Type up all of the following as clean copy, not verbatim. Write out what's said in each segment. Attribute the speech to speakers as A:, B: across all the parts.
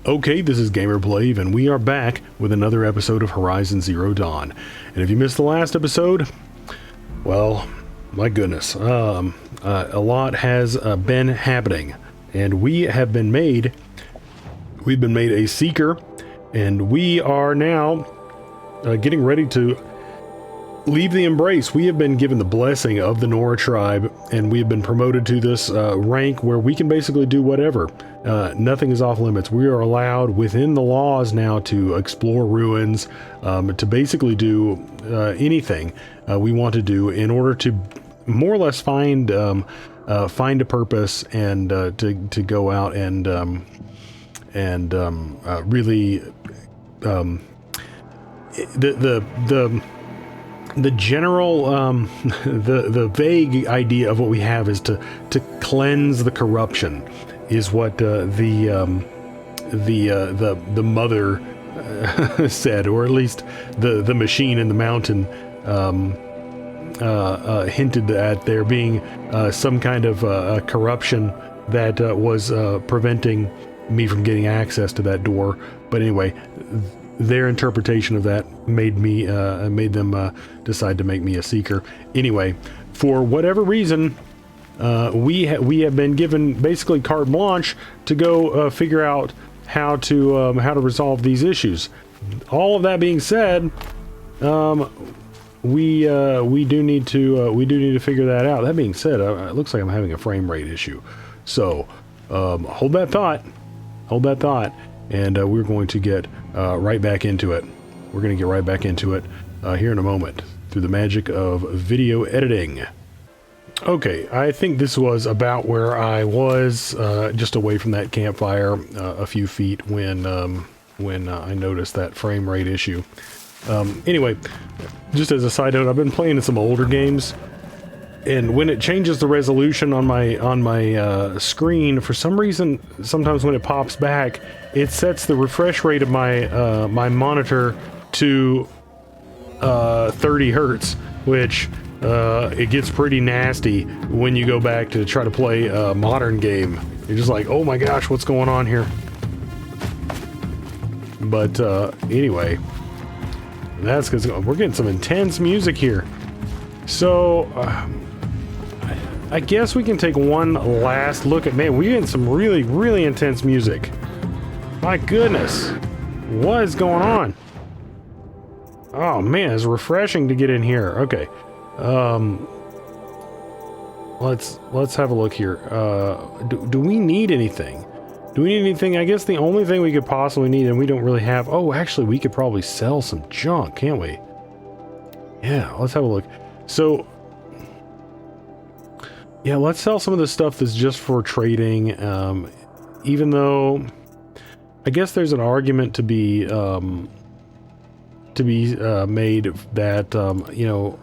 A: Okay, this is GamerBlave, and we are back with another episode of Horizon Zero Dawn. And if you missed the last episode, well, my goodness, a lot has been happening, and we've been made a seeker, and we are now getting ready to leave the Embrace. We have been given the blessing of the Nora tribe, and we have been promoted to this rank where we can basically do whatever. Nothing is off limits. We are allowed within the laws now to explore ruins, to basically do anything we want to do in order to more or less find a purpose and to go out and really the general the vague idea of what we have is to cleanse the corruption is what the mother said, or at least the machine in the mountain hinted at there being some kind of corruption that was preventing me from getting access to that door. But anyway, their interpretation of that made them decide to make me a seeker. Anyway, for whatever reason, we have been given basically carte blanche to go figure out how to resolve these issues. All of that being said, we do need to figure that out. That being said, it looks like I'm having a frame rate issue, so hold that thought, and we're going to get right back into it. We're going to get right back into it here in a moment through the magic of video editing. Okay, I think this was about where I was, just away from that campfire, a few feet when I noticed that frame rate issue. Anyway, just as a side note, I've been playing some older games, and when it changes the resolution on my screen, for some reason, sometimes when it pops back, it sets the refresh rate of my my monitor to 30 hertz, which it gets pretty nasty when you go back to try to play a modern game. You're just like, oh my gosh, what's going on here? But anyway, that's because we're getting some intense music here. So I guess we can take one last look at, man, we're getting some really, really intense music. My goodness, what is going on? Oh man, it's refreshing to get in here. Okay. Let's have a look here. Do we need anything? Do we need anything? I guess the only thing we could possibly need, and we don't really have... Oh, actually, we could probably sell some junk, can't we? Yeah, let's have a look. So, yeah, let's sell some of the stuff that's just for trading, even though I guess there's an argument to be made that, you know,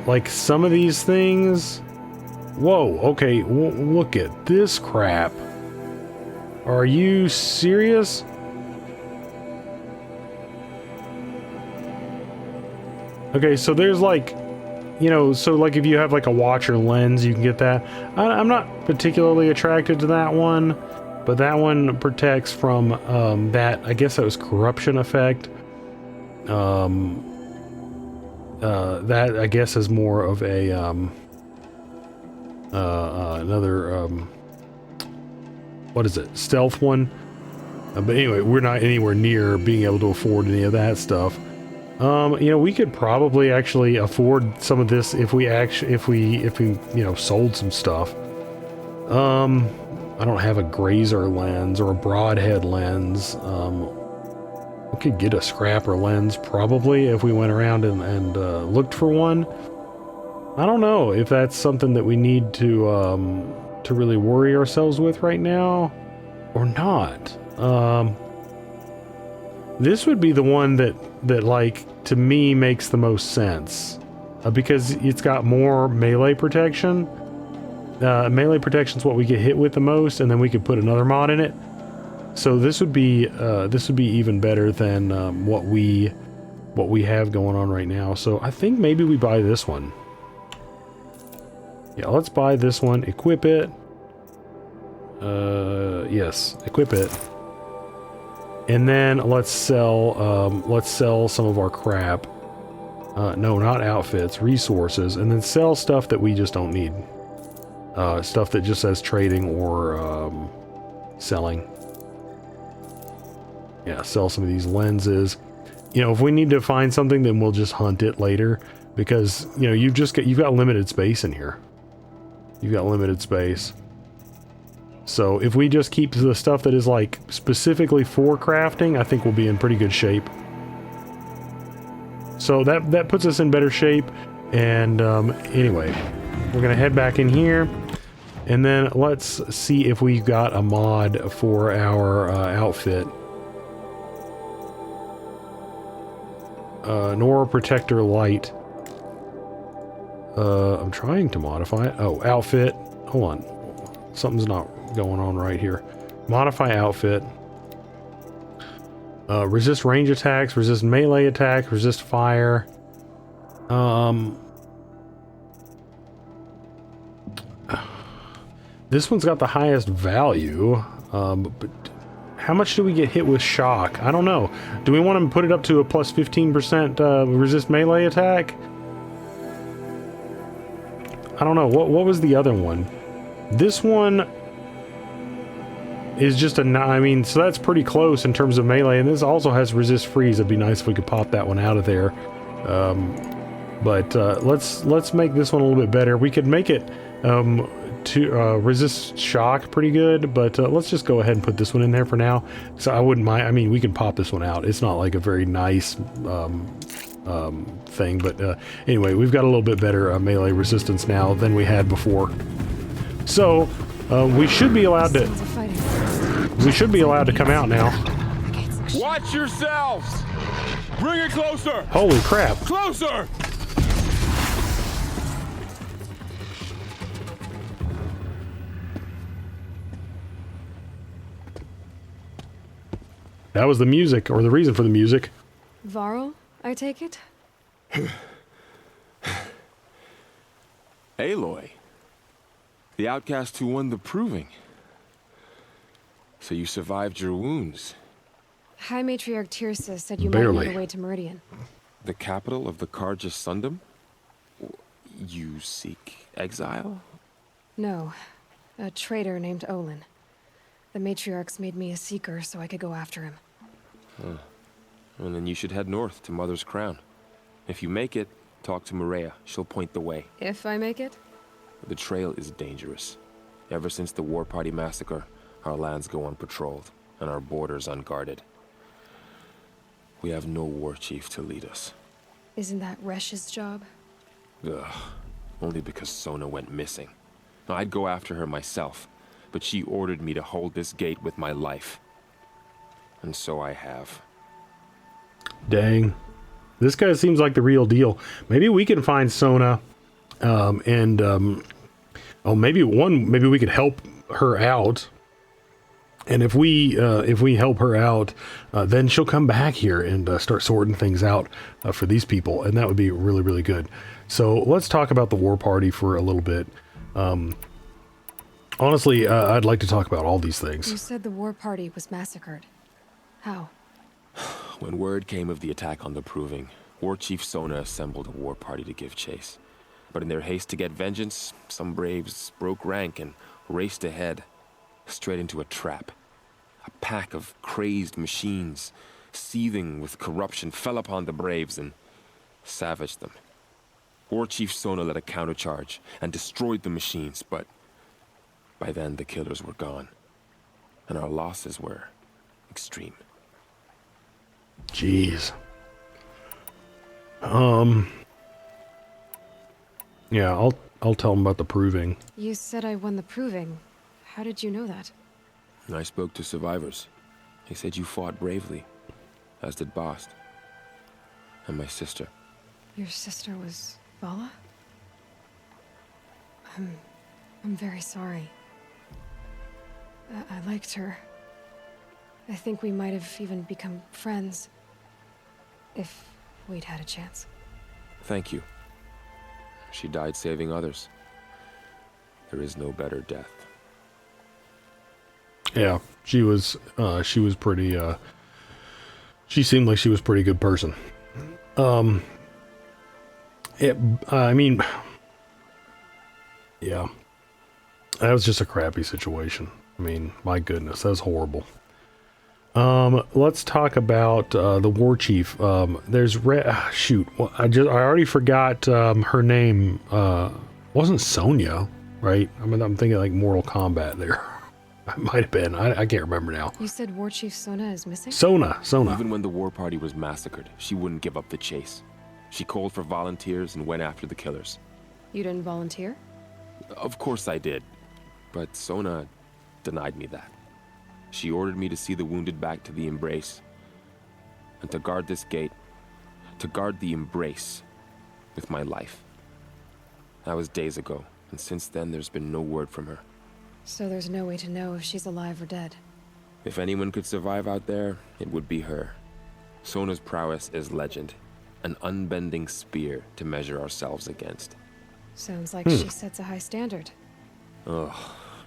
A: like some of these things... Whoa, okay, look at this crap. Are you serious? Okay, so there's like, you know, so like if you have like a watcher lens, you can get that. I'm not particularly attracted to that one, but that one protects from that, I guess that was corruption effect. That I guess is more of a another what is it, stealth one, but anyway, we're not anywhere near being able to afford any of that stuff. You know, we could probably actually afford some of this if we you know, sold some stuff. I don't have a grazer lens or a broadhead lens. We could get a scrapper lens probably if we went around and looked for one. I don't know if that's something that we need to really worry ourselves with right now or not. This would be the one that like, to me, makes the most sense, because it's got more melee protection. Melee protection is what we get hit with the most, and then we could put another mod in it. So this would be even better than what we have going on right now. So I think maybe we buy this one. Yeah, let's buy this one, equip it. yes, equip it. And then let's sell some of our crap. No, not outfits, resources, and then sell stuff that we just don't need. Stuff that just says trading or selling. Yeah, sell some of these lenses. You know, if we need to find something, then we'll just hunt it later, because you know you've got limited space in here. You've got limited space. So if we just keep the stuff that is like specifically for crafting, I think we'll be in pretty good shape. So that puts us in better shape. And anyway, we're gonna head back in here, and then let's see if we've got a mod for our outfit. Nora Protector Light. I'm trying to modify it. Oh, outfit. Hold on. Something's not going on right here. Modify outfit. Resist range attacks, resist melee attacks, resist fire. This one's got the highest value. But how much do we get hit with shock? I don't know. Do we want to put it up to a plus 15% resist melee attack? I don't know. What was the other one? This one is just I mean, so that's pretty close in terms of melee, and this also has resist freeze. It'd be nice if we could pop that one out of there. But let's make this one a little bit better. We could make it to resist shock pretty good, but let's just go ahead and put this one in there for now. So I wouldn't mind. I mean, we can pop this one out. It's not like a very nice thing, but anyway, we've got a little bit better melee resistance now than we had before. So we should be allowed to. We should be allowed to come out now.
B: Watch yourselves! Bring it closer!
A: Holy crap!
B: Closer!
A: That was the music, or the reason for the music.
C: Varl, I take it?
B: Aloy. The outcast who won the proving. So you survived your wounds.
C: High Matriarch Tirsa said you
A: Barely.
C: might need a way to Meridian.
B: The capital of the Carja Sundom? You seek exile?
C: No, a traitor named Olin. The Matriarchs made me a seeker so I could go after him.
B: Well, then you should head north to Mother's Crown. If you make it, talk to Maria. She'll point the way.
C: If I make it?
B: The trail is dangerous. Ever since the War Party massacre, our lands go unpatrolled, and our borders unguarded. We have no war chief to lead us.
C: Isn't that Resh's job?
B: Ugh. Only because Sona went missing. Now, I'd go after her myself, but she ordered me to hold this gate with my life. And so I have.
A: Dang. This guy seems like the real deal. Maybe we can find Sona, oh, maybe we could help her out. And if we help her out, then she'll come back here and start sorting things out for these people, and that would be really, really good. So let's talk about the war party for a little bit. Honestly, I'd like to talk about all these things.
C: You said the war party was massacred. How?
B: When word came of the attack on the Proving, War Chief Sona assembled a war party to give chase. But in their haste to get vengeance, some braves broke rank and raced ahead, straight into a trap. A pack of crazed machines, seething with corruption, fell upon the braves and savaged them. War Chief Sona led a countercharge and destroyed the machines, but by then the killers were gone, and our losses were extreme.
A: Jeez. Yeah, I'll tell him about the Proving.
C: You said I won the Proving. How did you know that?
B: I spoke to survivors. They said you fought bravely, as did Bast. And my sister.
C: Your sister was Vala? I'm very sorry. I liked her. I think we might have even become friends. If we'd had a chance.
B: Thank you. She died saving others. There is no better death.
A: Yeah, she was pretty, she seemed like she was a pretty good person. I mean, yeah, that was just a crappy situation. I mean, my goodness, that was horrible. Let's talk about the war chief. There's shoot, well, I already forgot her name. Wasn't Sonya, right? I mean, I'm thinking like Mortal Kombat there. I might have been. I can't remember now.
C: You said War Chief Sona is missing?
A: Sona.
B: Even when the war party was massacred, she wouldn't give up the chase. She called for volunteers and went after the killers.
C: You didn't volunteer?
B: Of course I did, but Sona denied me that. She ordered me to see the wounded back to the embrace, and to guard this gate, to guard the embrace with my life. That was days ago, and since then there's been no word from her.
C: So there's no way to know if she's alive or dead.
B: If anyone could survive out there, it would be her. Sona's prowess is legend, an unbending spear to measure ourselves against.
C: Sounds like she sets a high standard.
B: Ugh,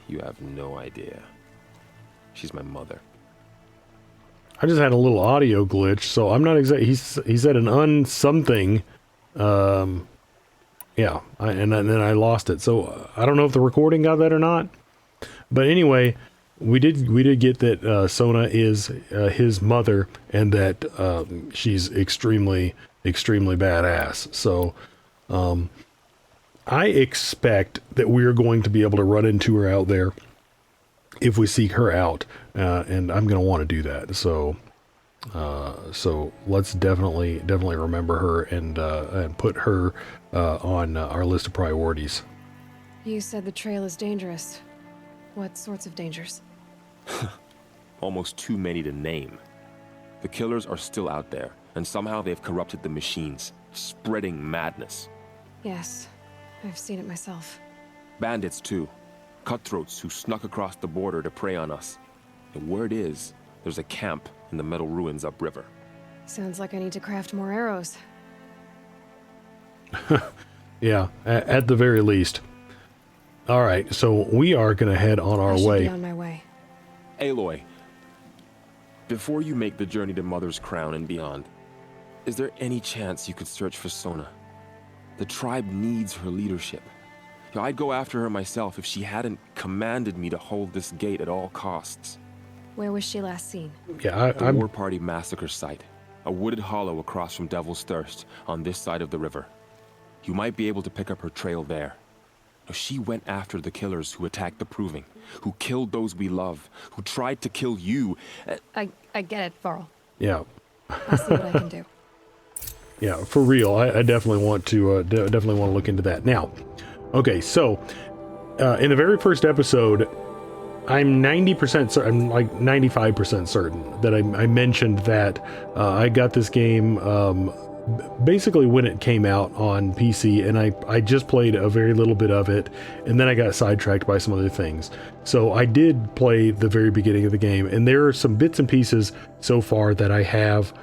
B: you have no idea. She's my mother.
A: I just had a little audio glitch, so I'm not exact. He said an something. Yeah, and then I lost it. So I don't know if the recording got that or not. But anyway, we did get that Sona is his mother, and that she's extremely badass. So I expect that we are going to be able to run into her out there if we seek her out, and I'm going to want to do that. So let's definitely remember her and put her on our list of priorities.
C: You said the trail is dangerous. What sorts of dangers?
B: Almost too many to name. The killers are still out there, and somehow they've corrupted the machines, spreading madness.
C: Yes, I've seen it myself.
B: Bandits, too. Cutthroats who snuck across the border to prey on us. The word is, there's a camp in the metal ruins upriver.
C: Sounds like I need to craft more arrows.
A: Yeah, at the very least. All right, so we are going to head on our
C: I should
A: way.
C: be on my way.
B: Aloy, before you make the journey to Mother's Crown and beyond, is there any chance you could search for Sona? The tribe needs her leadership. I'd go after her myself if she hadn't commanded me to hold this gate at all costs.
C: Where was she last seen?
A: Yeah,
B: The war party massacre site, a wooded hollow across from Devil's Thirst on this side of the river. You might be able to pick up her trail there. Now, she went after the killers who attacked the Proving, who killed those we love, who tried to kill you.
C: I get it, Varl.
A: Yeah.
C: I'll see what I can do.
A: Yeah, for real. I definitely want to look into that. Now, okay, so in the very first episode, I'm 90% certain, I'm like 95% certain that I mentioned that I got this game basically when it came out on PC, and I just played a very little bit of it, and then I got sidetracked by some other things. So I did play the very beginning of the game, and there are some bits and pieces so far that I have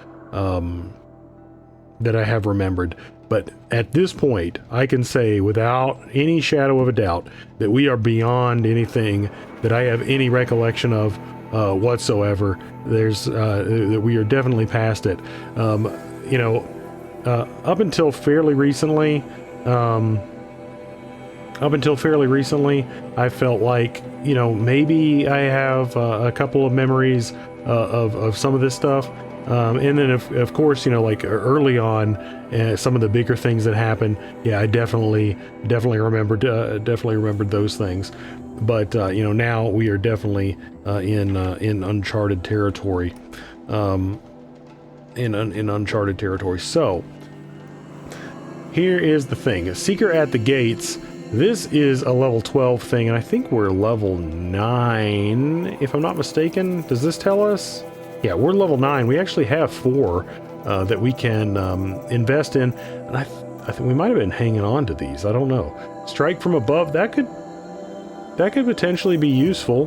A: remembered. But at this point, I can say without any shadow of a doubt that we are beyond anything that I have any recollection of whatsoever. There's that we are definitely past it. You know, up until fairly recently, I felt like, you know, maybe I have a couple of memories of some of this stuff. And then of course, you know, like early on, some of the bigger things that happened. Yeah, I definitely remembered those things. But you know, now we are definitely in uncharted territory. In uncharted territory. So here is the thing: Seeker at the Gates. This is a level 12 thing, and I think we're level 9, if I'm not mistaken. Does this tell us? Yeah, we're level 9. We actually have 4 that we can invest in, and I think we might have been hanging on to these. I don't know. Strike from above, that could potentially be useful.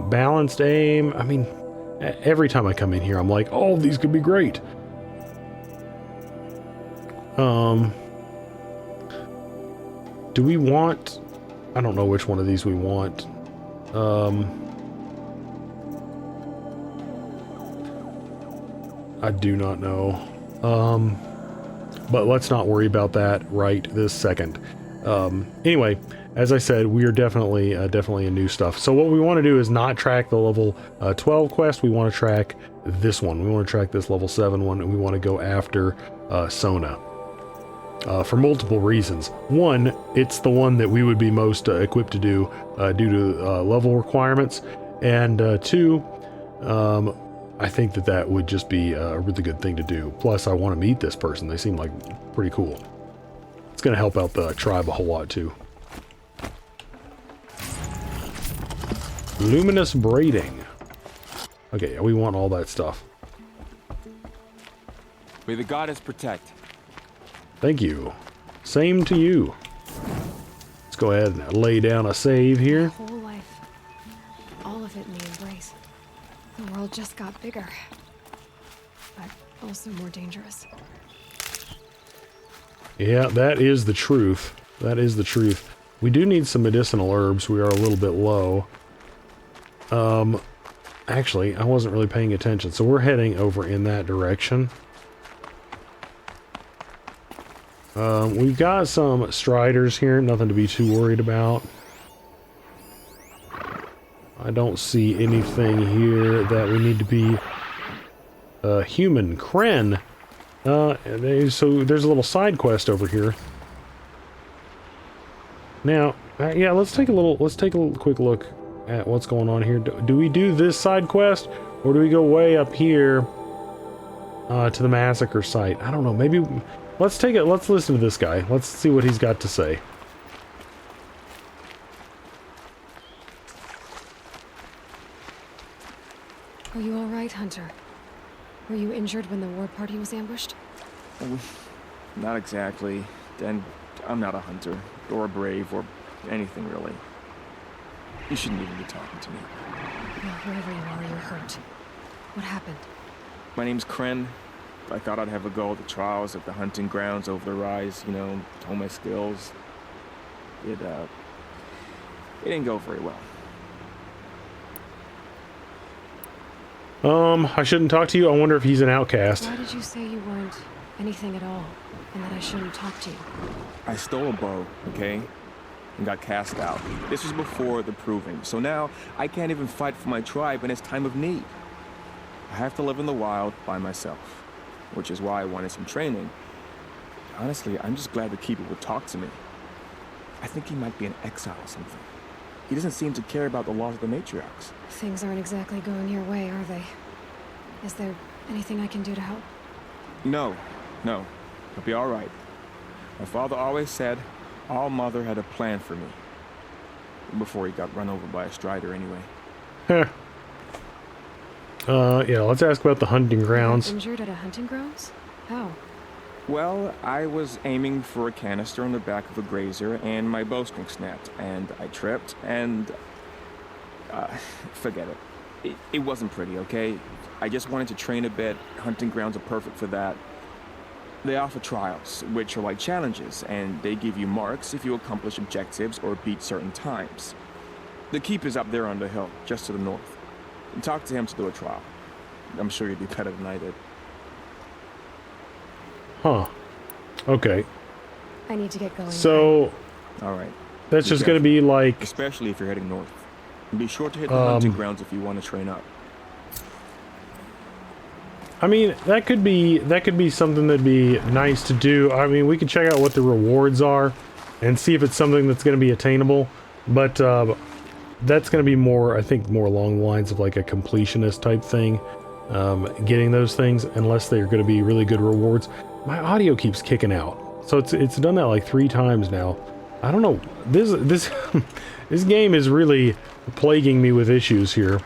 A: Balanced aim. I mean, every time I come in here, I'm like, oh, these could be great. Do we want? I don't know which one of these we want. I do not know. But let's not worry about that right this second. Anyway, as I said, we are definitely in new stuff. So what we want to do is not track the level 12 quest. We want to track this one. We want to track this level 7 one, and we want to go after Sona. For multiple reasons. One, it's the one that we would be most equipped to do due to level requirements. And two, I think that would just be a really good thing to do. Plus, I want to meet this person. They seem like pretty cool. It's going to help out the tribe a whole lot, too. Luminous braiding. Okay, we want all that stuff.
B: May the goddess protect.
A: Thank you. Same to you. Let's go ahead and lay down a save
C: My
A: here.
C: whole life. All of it in the embrace. The world just got bigger. But also more dangerous.
A: Yeah, that is the truth. That is the truth. We do need some medicinal herbs. We are a little bit low. Actually, I wasn't really paying attention. So we're heading over in that direction. We've got some striders here, nothing to be too worried about. I don't see anything here that we need to be human. Kren. So there's a little side quest over here. Now, yeah, let's take a quick look at what's going on here. Do we do this side quest, or do we go way up here to the massacre site? I don't know. Maybe let's listen to this guy. Let's see what he's got to say.
C: Are you all right, Hunter? Were you injured when the war party was ambushed?
D: Not exactly. And I'm not a hunter, or a brave, or anything really. You shouldn't even be talking to me.
C: Well, wherever you are, you're hurt. What happened?
D: My name's Kren. I thought I'd have a go at the trials at the hunting grounds over the rise, you know, hone my skills. It didn't go very well.
A: I shouldn't talk to you. I wonder if he's an outcast.
C: Why did you say you weren't anything at all, and that I shouldn't talk to you?
D: I stole a bow, okay? And got cast out. This was before the proving, so now I can't even fight for my tribe in its time of need. I have to live in the wild by myself, which is why I wanted some training. Honestly, I'm just glad the Keeper would talk to me. I think he might be in exile or something. He doesn't seem to care about the laws of the matriarchs.
C: Things aren't exactly going your way, are they? Is there anything I can do to help?
D: No. I'll be all right. My father always said All Mother had a plan for me. Before he got run over by a strider, anyway.
A: Heh. Yeah, let's ask about the hunting
C: You got
A: grounds.
C: injured at a hunting grounds? How?
D: Well, I was aiming for a canister on the back of a grazer, and my bowstring snapped, and I tripped, and... forget it. It wasn't pretty, okay? I just wanted to train a bit. Hunting grounds are perfect for that. They offer trials, which are like challenges, and they give you marks if you accomplish objectives or beat certain times. The Keeper's up there on the hill, just to the north. Talk to him to do a trial. I'm sure you'd be better than I did.
A: Huh. Okay.
C: I need to get going.
A: So
D: All right.
A: that's
D: Be
A: just going to be like...
D: Especially if you're heading north. And be sure to hit the hunting grounds if you want to train up.
A: I mean, that could be something that'd be nice to do. I mean, we could check out what the rewards are and see if it's something that's going to be attainable. But that's going to be more, I think, more along the lines of like a completionist type thing. Getting those things, unless they're going to be really good rewards. My audio keeps kicking out, so it's done that like 3 times now. I don't know. This this game is really plaguing me with issues here.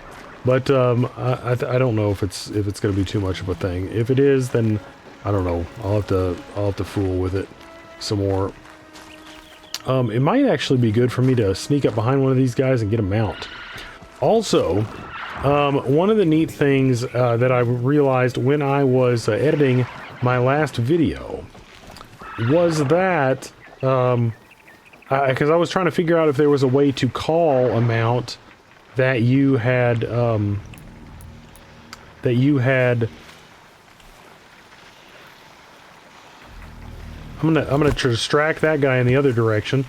A: But I don't know if it's going to be too much of a thing. If it is, then I don't know. I'll have to fool with it some more. It might actually be good for me to sneak up behind one of these guys and get a mount. Also, one of the neat things that I realized when I was editing my last video was that because I was trying to figure out if there was a way to call a mount that you had I'm gonna distract that guy in the other direction.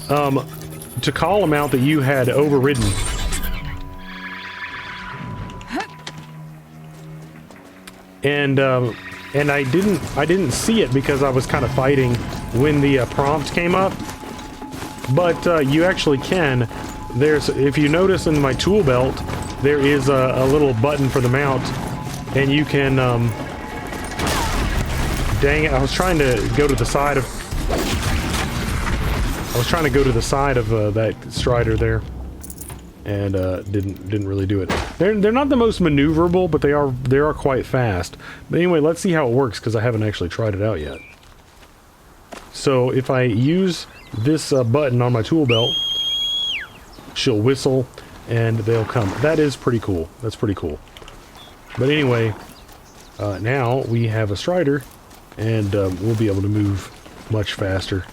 A: To call him out that you had overridden. And I didn't see it because I was kind of fighting when the prompt came up. But you actually can. If you notice in my tool belt, there is a little button for the mount, and you can. Dang it! I was trying to go to the side of. That Strider there, and didn't really do it. They're not the most maneuverable, but they are quite fast. But anyway, let's see how it works because I haven't actually tried it out yet. So if I use this button on my tool belt, she'll whistle and they'll come. That is pretty cool. That's pretty cool. But anyway, now we have a Strider, and we'll be able to move much faster.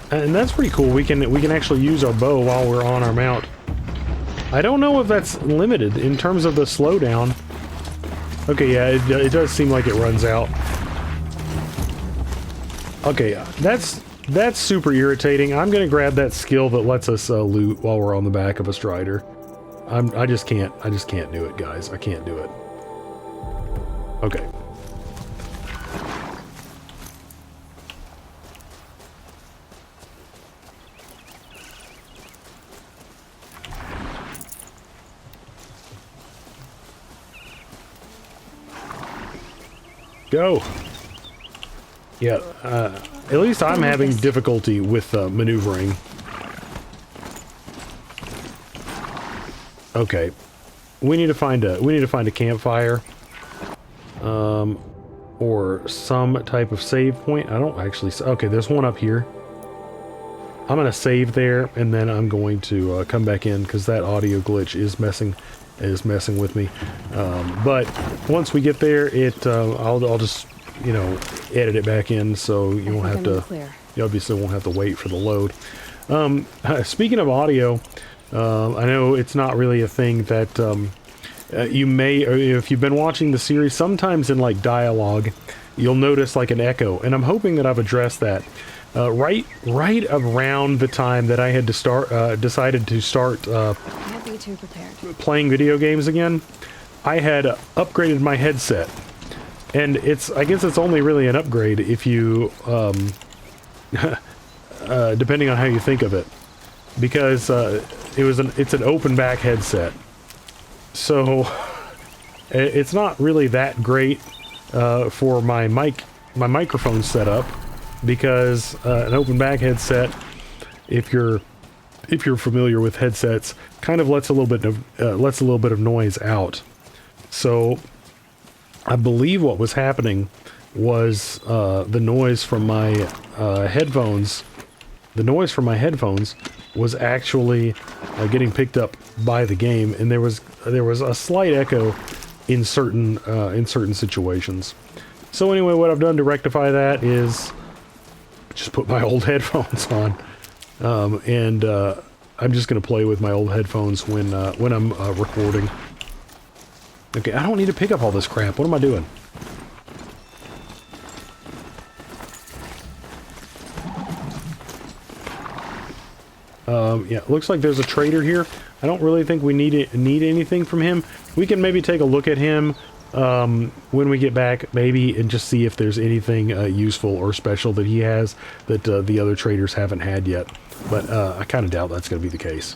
A: And that's pretty cool. We can actually use our bow while we're on our mount. I don't know if that's limited in terms of the slowdown. Okay, yeah, it does seem like it runs out. Okay, that's super irritating. I'm gonna grab that skill that lets us loot while we're on the back of a Strider. I just can't do it, guys. I can't do it. Okay. Go. Yeah, at least I'm having difficulty with maneuvering. Okay, we need to find a campfire, or some type of save point. I don't actually. Okay, there's one up here. I'm gonna save there, and then I'm going to come back in because that audio glitch is messing with me. But once we get there, I'll just, you know, edit it back in so you won't have to. You obviously won't have to wait for the load. Speaking of audio, I know it's not really a thing that you may, or if you've been watching the series, sometimes in like dialogue, you'll notice like an echo, and I'm hoping that I've addressed that. Right around the time that I had to decided to start
C: Can't be too prepared.
A: playing video games again, I had upgraded my headset, and I guess it's only really an upgrade if you depending on how you think of it, because it's an open back headset, so it's not really that great for my microphone setup. Because an open back headset, if you're familiar with headsets, kind of lets a little bit of noise out. So I believe what was happening was the noise from my headphones. The noise from my headphones was actually getting picked up by the game, and there was a slight echo in certain situations. So anyway, what I've done to rectify that is just put my old headphones on, and I'm just gonna play with my old headphones when I'm recording. Okay, I don't need to pick up all this crap. What am I doing? Yeah, looks like there's a trader here. I don't really think we need anything from him. We can maybe take a look at him when we get back, maybe, and just see if there's anything useful or special that he has that the other traders haven't had yet. But I kind of doubt that's going to be the case.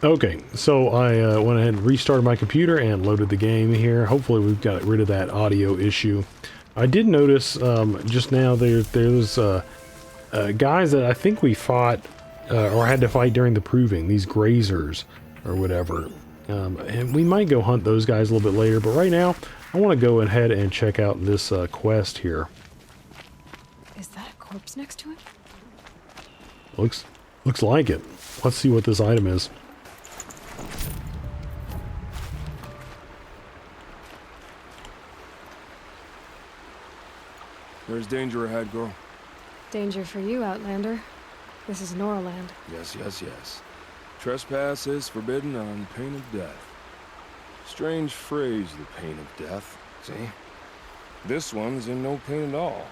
A: Okay, so I went ahead and restarted my computer and loaded the game here. Hopefully we've got rid of that audio issue. I did notice just now there's guys that I think we fought or had to fight during the proving, these grazers or whatever. And we might go hunt those guys a little bit later, but right now I want to go ahead and check out this quest here.
C: Is that a corpse next to him?
A: Looks like it. Let's see what this item is.
E: There's danger ahead, girl.
C: Danger for you, Outlander. This is Norland.
E: Yes. Trespass is forbidden on pain of death. Strange phrase, the pain of death. See? This one's in no pain at all.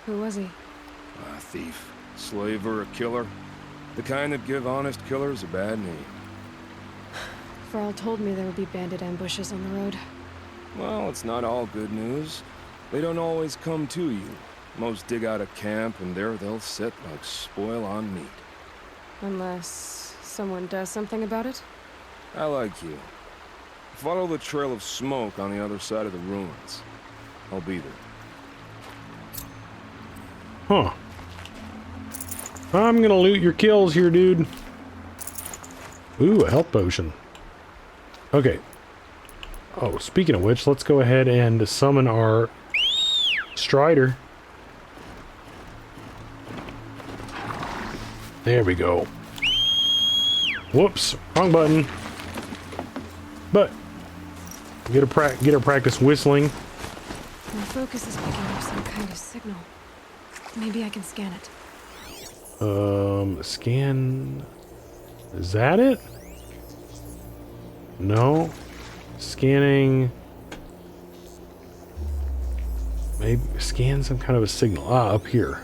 C: Who was he?
E: A thief, slaver, a killer. The kind that give honest killers a bad name.
C: Farrell told me there would be bandit ambushes on the road.
E: Well, it's not all good news. They don't always come to you. Most dig out a camp, and there they'll sit like spoil on meat.
C: Unless someone does something about it?
E: I like you. Follow the trail of smoke on the other side of the ruins. I'll be there.
A: Huh. I'm gonna loot your kills here, dude. Ooh, a health potion. Okay. Oh, speaking of which, let's go ahead and summon our Strider. There we go. Whoops, wrong button. But get her practice whistling.
C: My focus is picking up some kind of signal. Maybe I can scan it.
A: Scan. Is that it? No. Scanning. Maybe scan some kind of a signal. Ah, up here.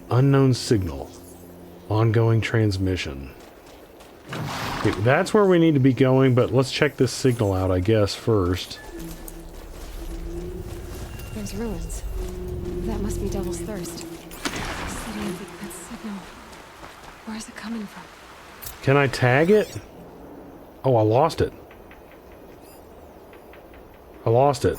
A: Unknown signal. Ongoing transmission. Okay, that's where we need to be going, but let's check this signal out, I guess, first.
C: There's ruins. That must be Devil's Thirst. City of that signal. Where's it coming from?
A: Can I tag it? Oh, I lost it. I lost it.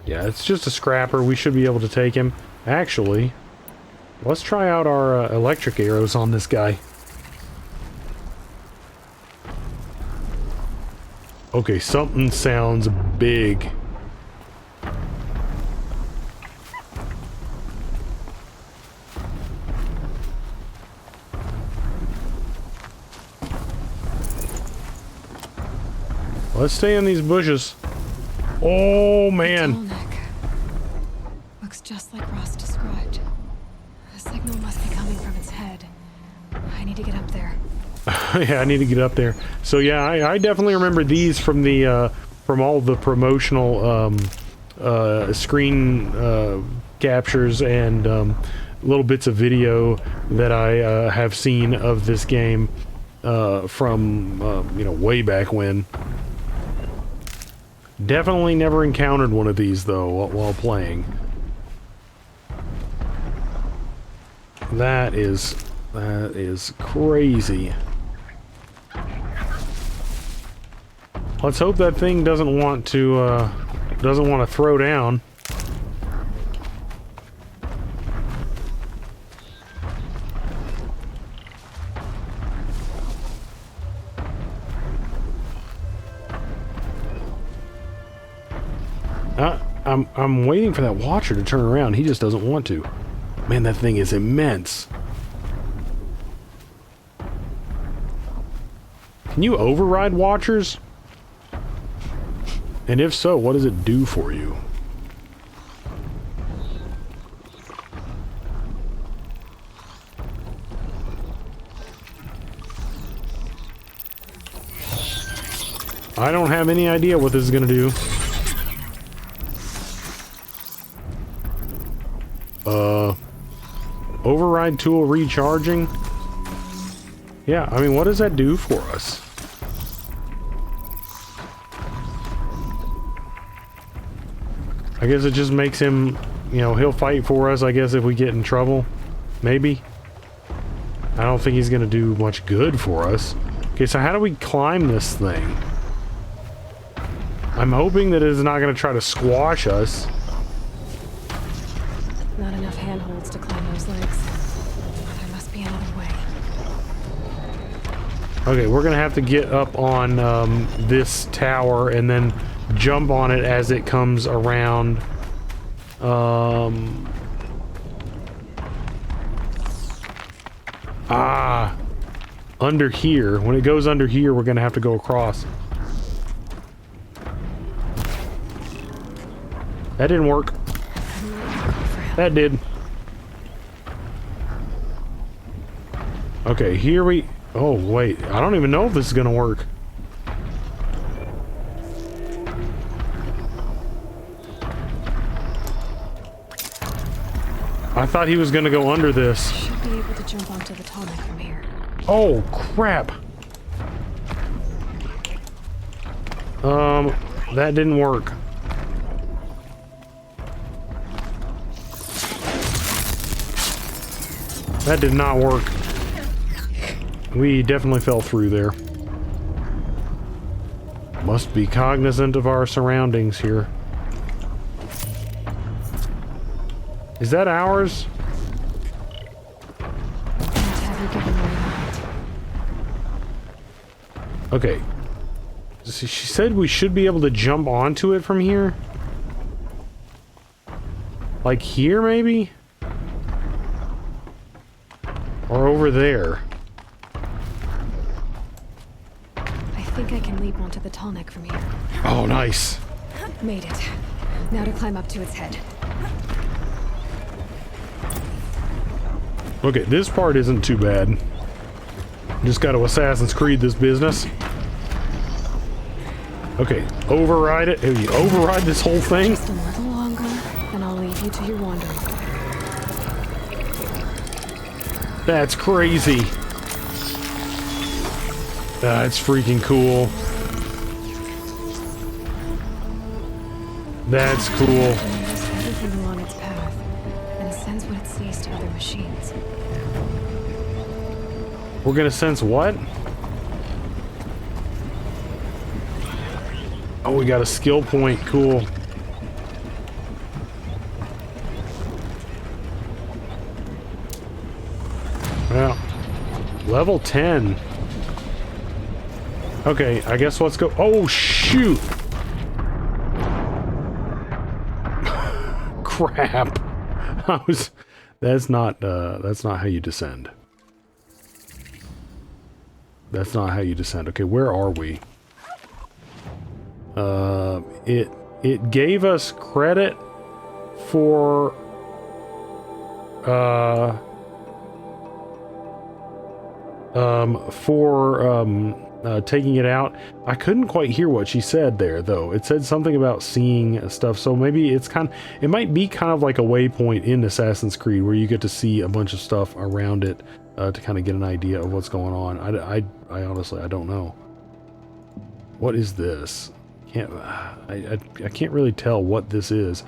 A: Yeah, it's just a scrapper. We should be able to take him. Actually, let's try out our electric arrows on this guy. Okay, something sounds big. Let's stay in these bushes. Oh, man.
C: Tall neck. Looks just like Ross described. The signal must be coming from its head. I need to get up there.
A: Yeah, I need to get up there. So yeah, I definitely remember these from the from all the promotional screen captures and little bits of video that I have seen of this game from you know, way back when. Definitely never encountered one of these though while playing. That is crazy. Let's hope that thing doesn't want to throw down. I'm waiting for that watcher to turn around. He just doesn't want to. Man, that thing is immense. Can you override watchers? And if so, what does it do for you? I don't have any idea what this is going to do. Override tool recharging? Yeah, I mean, what does that do for us? I guess it just makes him, you know, he'll fight for us, I guess, if we get in trouble. Maybe. I don't think he's gonna do much good for us. Okay, so how do we climb this thing? I'm hoping that it's not gonna try to squash us.
C: Not enough handholds to climb those legs. There must be another way.
A: Okay, we're gonna have to get up on this tower and then jump on it as it comes around. under here. When it goes under here, we're gonna have to go across. That didn't work. That did. Okay, here we... Oh, wait. I don't even know if this is gonna work. I thought he was gonna go under this.
C: Should be able to jump onto the tonic from here.
A: Oh, crap. That didn't work. That did not work. We definitely fell through there. Must be cognizant of our surroundings here. Is that ours?
C: Have you given me a hand?
A: Okay. See, she said we should be able to jump onto it from here. Like here, maybe? Or over there.
C: I think I can leap onto the tonic from here.
A: Oh, nice.
C: Made it. Now to climb up to its head.
A: Okay, this part isn't too bad. Just got to Assassin's Creed this business. Okay, override it. Hey, you override this whole thing?
C: Just a little longer, and I'll leave you to your wandering.
A: That's crazy. That's freaking cool. That's cool.
C: It knows everything along its path, and sends what it sees to other machines.
A: We're gonna sense what? Oh, we got a skill point. Cool. Well, level 10. Okay, I guess let's go. Oh, shoot! Crap. That's not how you descend. That's not how you descend. Okay, where are we? It gave us credit for taking it out. I couldn't quite hear what she said there, though. It said something about seeing stuff, so maybe it might be kind of like a waypoint in Assassin's Creed where you get to see a bunch of stuff around it to kind of get an idea of what's going on. I honestly, I don't know. What is this? I can't really tell what this is.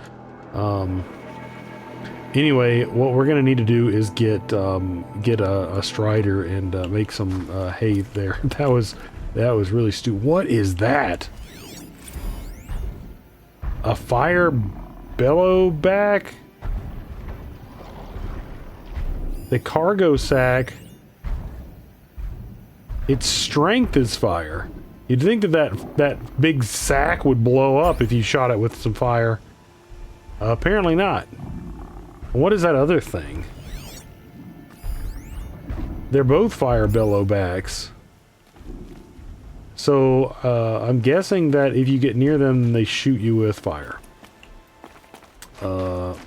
A: Anyway, what we're gonna need to do is get a strider and make some hay there. That was really stupid. What is that? A fire bellow back? The cargo sack. Its strength is fire. You'd think that big sack would blow up if you shot it with some fire. Apparently not. What is that other thing? They're both fire bellow backs. So, I'm guessing that if you get near them, they shoot you with fire. But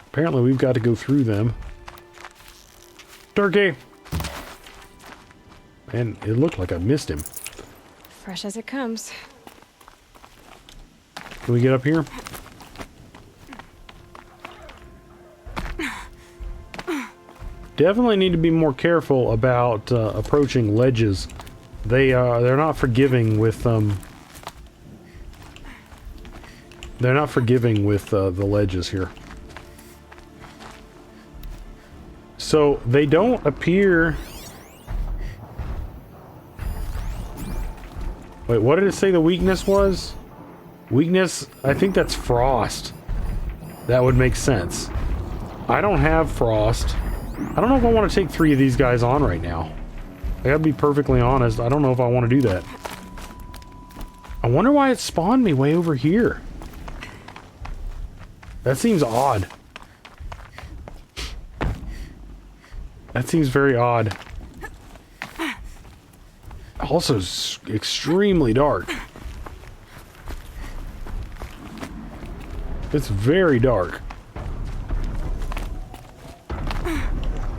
A: apparently we've got to go through them. Turkey! And it looked like I missed him.
C: Fresh as it comes.
A: Can we get up here? Definitely need to be more careful about approaching ledges. They're not forgiving with they're not forgiving with the ledges here. So they don't appear. Wait, what did it say the weakness was? Weakness, I think that's frost. That would make sense. I don't have frost. I don't know if I want to take 3 of these guys on right now. I gotta be perfectly honest. I don't know if I want to do that. I wonder why it spawned me way over here. That seems odd. That seems very odd. Also extremely dark. It's very dark.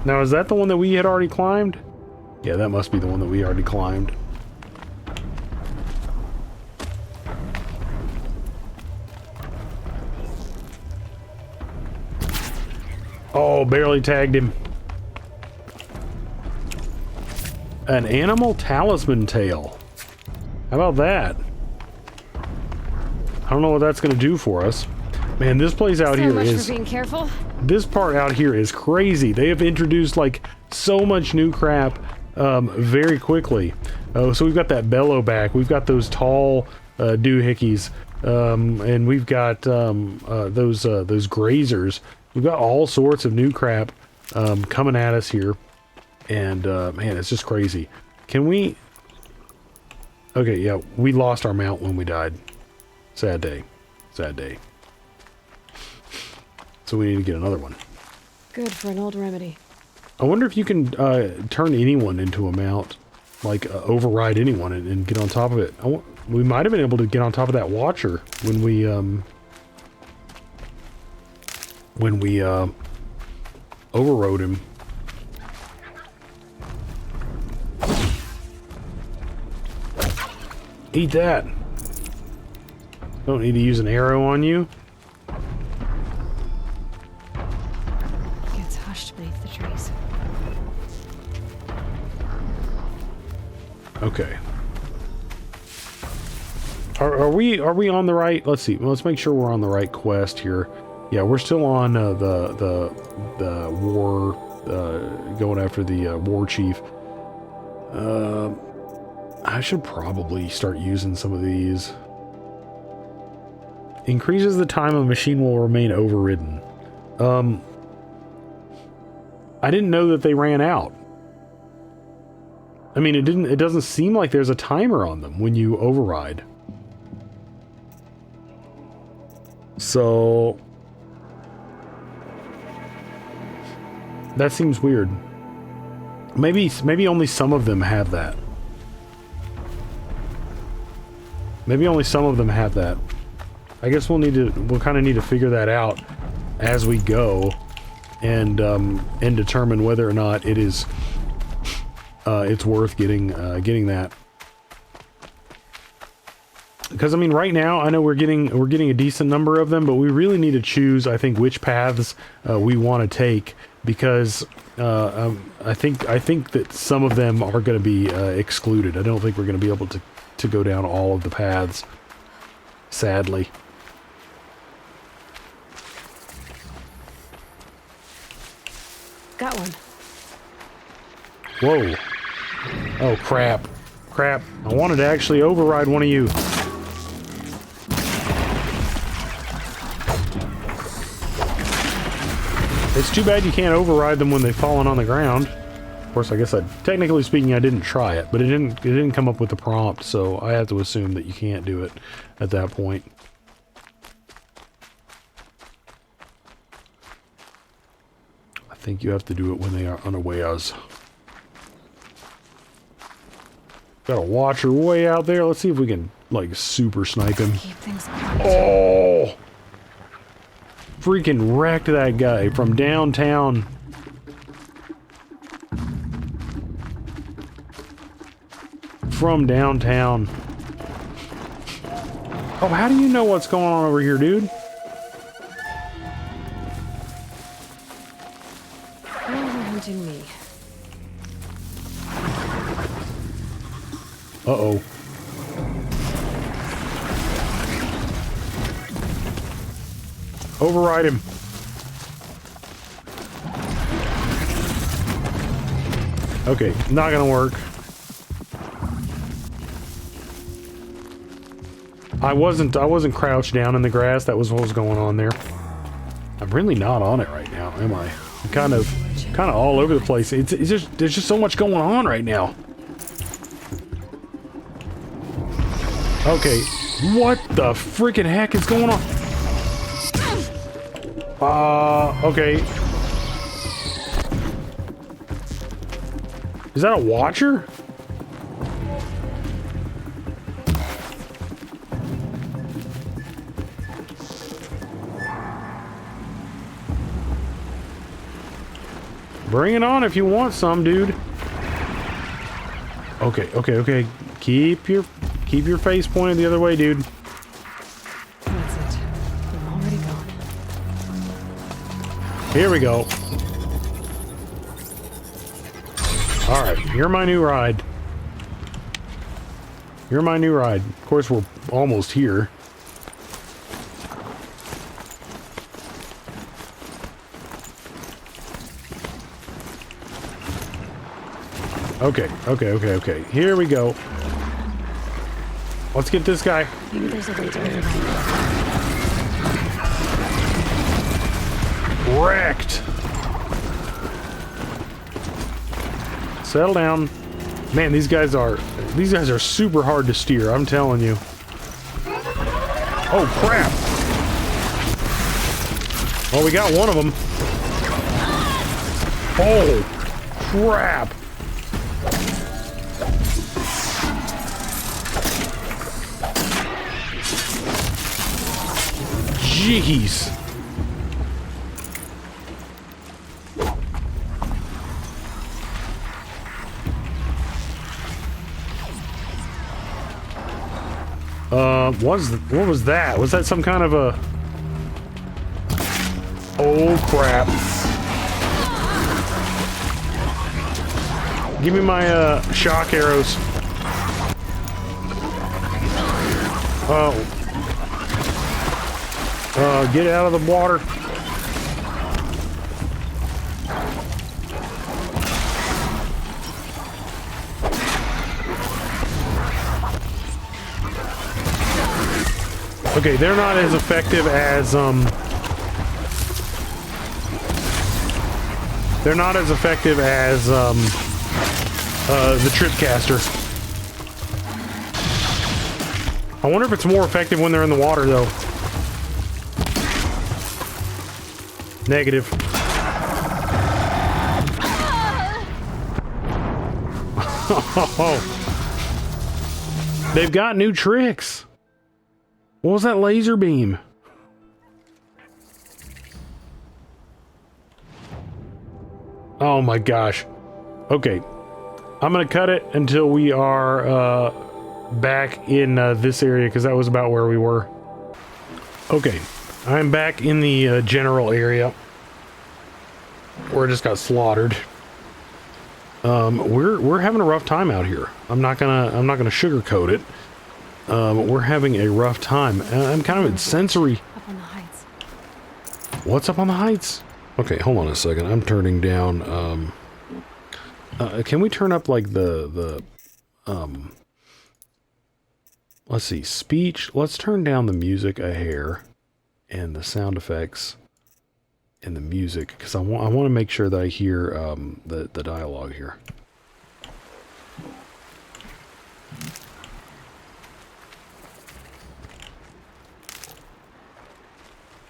A: Now, is that the one that we had already climbed? Yeah, that must be the one that we already climbed. Oh, barely tagged him. An animal talisman tail. How about that? I don't know what that's going to do for us. Man, this place out here is...
C: for being careful.
A: This part out here is crazy. They have introduced, like, so much new crap very quickly. Oh, so we've got that bellow back. We've got those tall doohickeys. And we've got those grazers. We've got all sorts of new crap coming at us here. And, man, it's just crazy. Can we... Okay, yeah, we lost our mount when we died. Sad day. Sad day. So we need to get another one.
C: Good for an old remedy.
A: I wonder if you can turn anyone into a mount. Like, override anyone and get on top of it. We might have been able to get on top of that Watcher when we overrode him. Eat that. Don't need to use an arrow on you.
C: Gets hushed beneath the trees.
A: Okay. Are we on the right? Let's see. Well, let's make sure we're on the right quest here. Yeah, we're still on the war, going after the war chief. I should probably start using some of these. Increases the time a machine will remain overridden. I didn't know that they ran out. I mean, it doesn't seem like there's a timer on them when you override. So that seems weird. Maybe only some of them have that. Maybe only some of them have that. I guess we'll kind of need to figure that out as we go, and determine whether or not it is it's worth getting that. Because I mean, right now I know we're getting a decent number of them, but we really need to choose, I think, which paths we want to take, because I think that some of them are going to be excluded. I don't think we're going to be able to go down all of the paths, sadly.
C: Got one.
A: Whoa. Oh, crap. Crap. I wanted to actually override one of you. It's too bad you can't override them when they've fallen on the ground. Of course, I guess technically speaking, I didn't try it, but it didn't come up with the prompt, so I have to assume that you can't do it at that point. I think you have to do it when they are unawares. Got a Watcher way out there. Let's see if we can, like, super snipe him.
C: Keep things quiet.
A: Oh! Freaking wrecked that guy from downtown. From downtown. Oh, how do you know what's going on over here, dude?
C: Overhunting me.
A: Uh-oh. Override him. Okay, not gonna work. I wasn't crouched down in the grass. That was what was going on there. I'm really not on it right now, am I? I'm kind of all over the place. It's just, there's just so much going on right now. Okay, what the freaking heck is going on? Okay. Is that a Watcher? Bring it on if you want some, dude. Okay, okay, okay. Keep your face pointed the other way, dude.
C: That's it. I'm already gone.
A: Here we go. Alright, you're my new ride. You're my new ride. Of course, we're almost here. Okay, okay, okay, okay. Here we go. Let's get this guy.
C: Maybe there's a way to override
A: Wrecked. Settle down. Man, these guys are super hard to steer, I'm telling you. Oh crap. Well, we got one of them. Oh crap. Jeez. What was that? Was that some kind of a... Oh, crap. Give me my, shock arrows. Oh. Get out of the water. Okay, they're not as effective as, they're not as effective as, the Tripcaster. I wonder if it's more effective when they're in the water, though. Negative. They've got new tricks. What was that laser beam? Oh my gosh. Okay. I'm gonna cut it until we are back in this area, because that was about where we were. Okay. I'm back in the general area where I just got slaughtered. We're having a rough time out here. I'm not gonna sugarcoat it. We're having a rough time. I'm kind of in sensory.
C: up on the heights.
A: What's up on the heights? Okay, hold on a second. I'm turning down. Can we turn up like the let's see, speech. Let's turn down the music a hair, and the sound effects, and the music, because I want to make sure that I hear the dialogue here.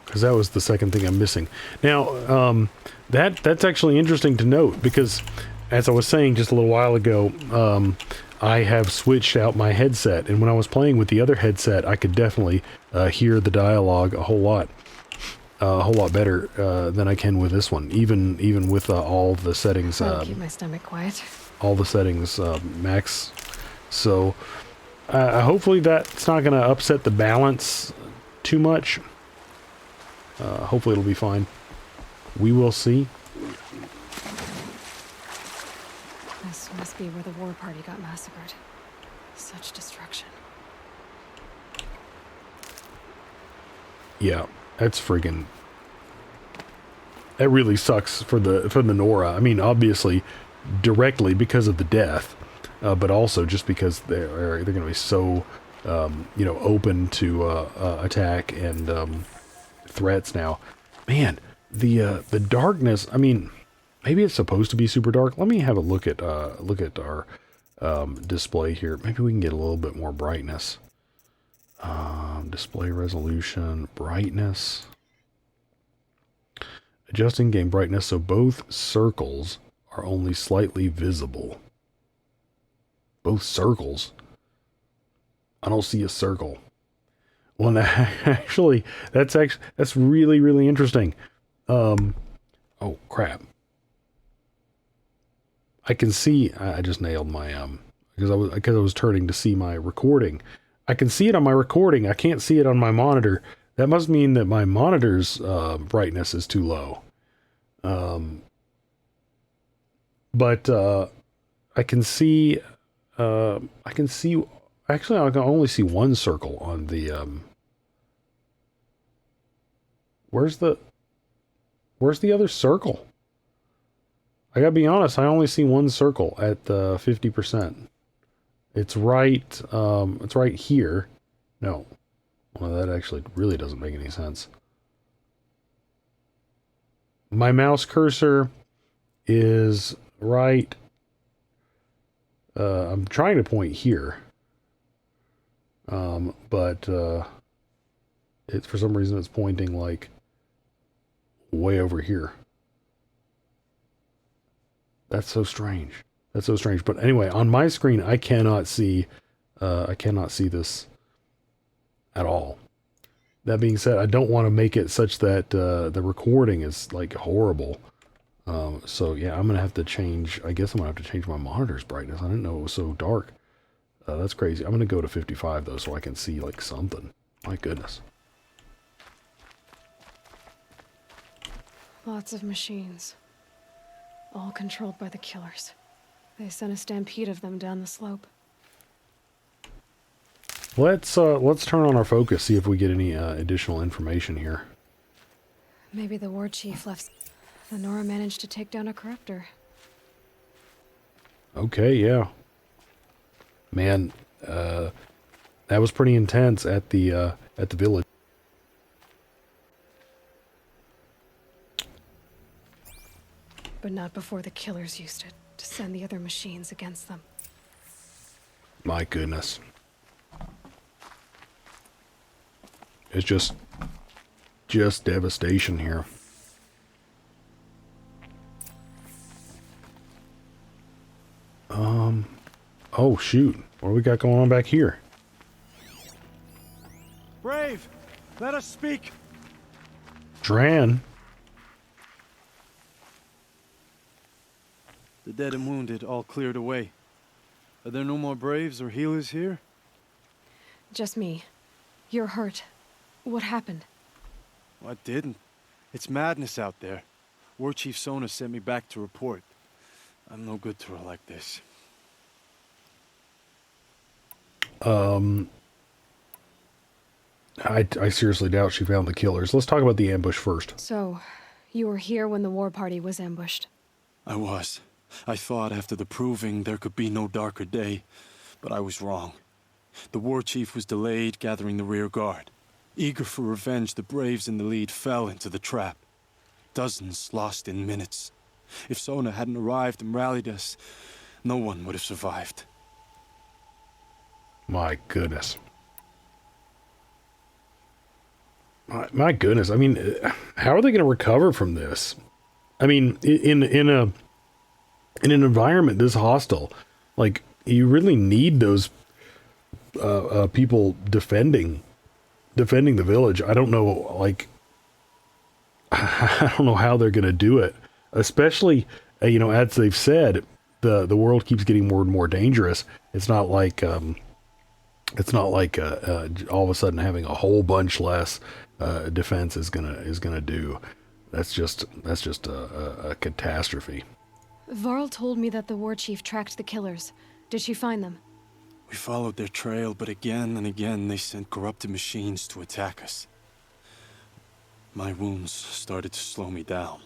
A: Because that was the second thing I'm missing. Now, that's actually interesting to note, because as I was saying just a little while ago, I have switched out my headset, and when I was playing with the other headset, I could definitely hear the dialogue a whole lot better than I can with this one, even with all the settings.
C: I'll keep my stomach quiet.
A: All the settings max. So hopefully that's not going to upset the balance too much. Hopefully it'll be fine. We will see.
C: This must be where the war party got massacred. Such destruction.
A: Yeah, that's friggin'... That really sucks for the Nora. I mean, obviously, directly because of the death, but also just because they're going to be so, open to attack and threats now. Man, the darkness. I mean, maybe it's supposed to be super dark. Let me have a look at our display here. Maybe we can get a little bit more brightness. Display resolution, brightness. Adjusting game brightness so both circles are only slightly visible. Both circles? I don't see a circle. Well, actually, that's really, really interesting. Oh, crap. I can see, I just nailed my, because I was turning to see my recording. I can see it on my recording. I can't see it on my monitor. That must mean that my monitor's brightness is too low. But I can see, actually I can only see one circle on the, where's the other circle? I gotta be honest, I only see one circle at 50%. It's right here. No. Well, that actually really doesn't make any sense. My mouse cursor is right. I'm trying to point here. But it's for some reason it's pointing like way over here. That's so strange. That's so strange. But anyway, on my screen, I cannot see this at all. That being said, I don't want to make it such that the recording is like horrible. So yeah, I'm gonna have to change. I guess I'm gonna have to change my monitor's brightness. I didn't know it was so dark. That's crazy. I'm gonna go to 55 though, so I can see like something. My goodness.
C: Lots of machines. All controlled by the killers. They sent a stampede of them down the slope.
A: Let's turn on our focus, see if we get any additional information here.
C: Maybe the war chief left. The Nora managed to take down a corruptor.
A: Okay, yeah. Man, that was pretty intense at the village.
C: But not before the killers used it to send the other machines against them.
A: My goodness. It's just devastation here. Oh shoot. What do we got going on back here?
F: Brave, let us speak.
A: Dran.
F: The dead and wounded all cleared away. Are there no more braves or healers here?
C: Just me. You're hurt. What happened?
F: Well, I didn't. It's madness out there. War Chief Sona sent me back to report. I'm no good to her like this.
A: I seriously doubt she found the killers. Let's talk about the ambush first.
C: So, you were here when the war party was ambushed?
F: I was. I thought after the proving there could be no darker day, but I was wrong. The war chief was delayed gathering the rear guard. Eager for revenge, the braves in the lead fell into the trap. Dozens lost in minutes. If Sona hadn't arrived and rallied us, no one would have survived.
A: My goodness. My goodness. I mean, how are they going to recover from this? I mean, in an environment this hostile, like, you really need those people defending the village. I don't know, like, I don't know how they're going to do it. Especially, you know, as they've said, the world keeps getting more and more dangerous. It's not like all of a sudden having a whole bunch less defense is gonna do. That's just a catastrophe.
C: Varl told me that the war chief tracked the killers. Did she find them?
F: We followed their trail, but again and again they sent corrupted machines to attack us. My wounds started to slow me down,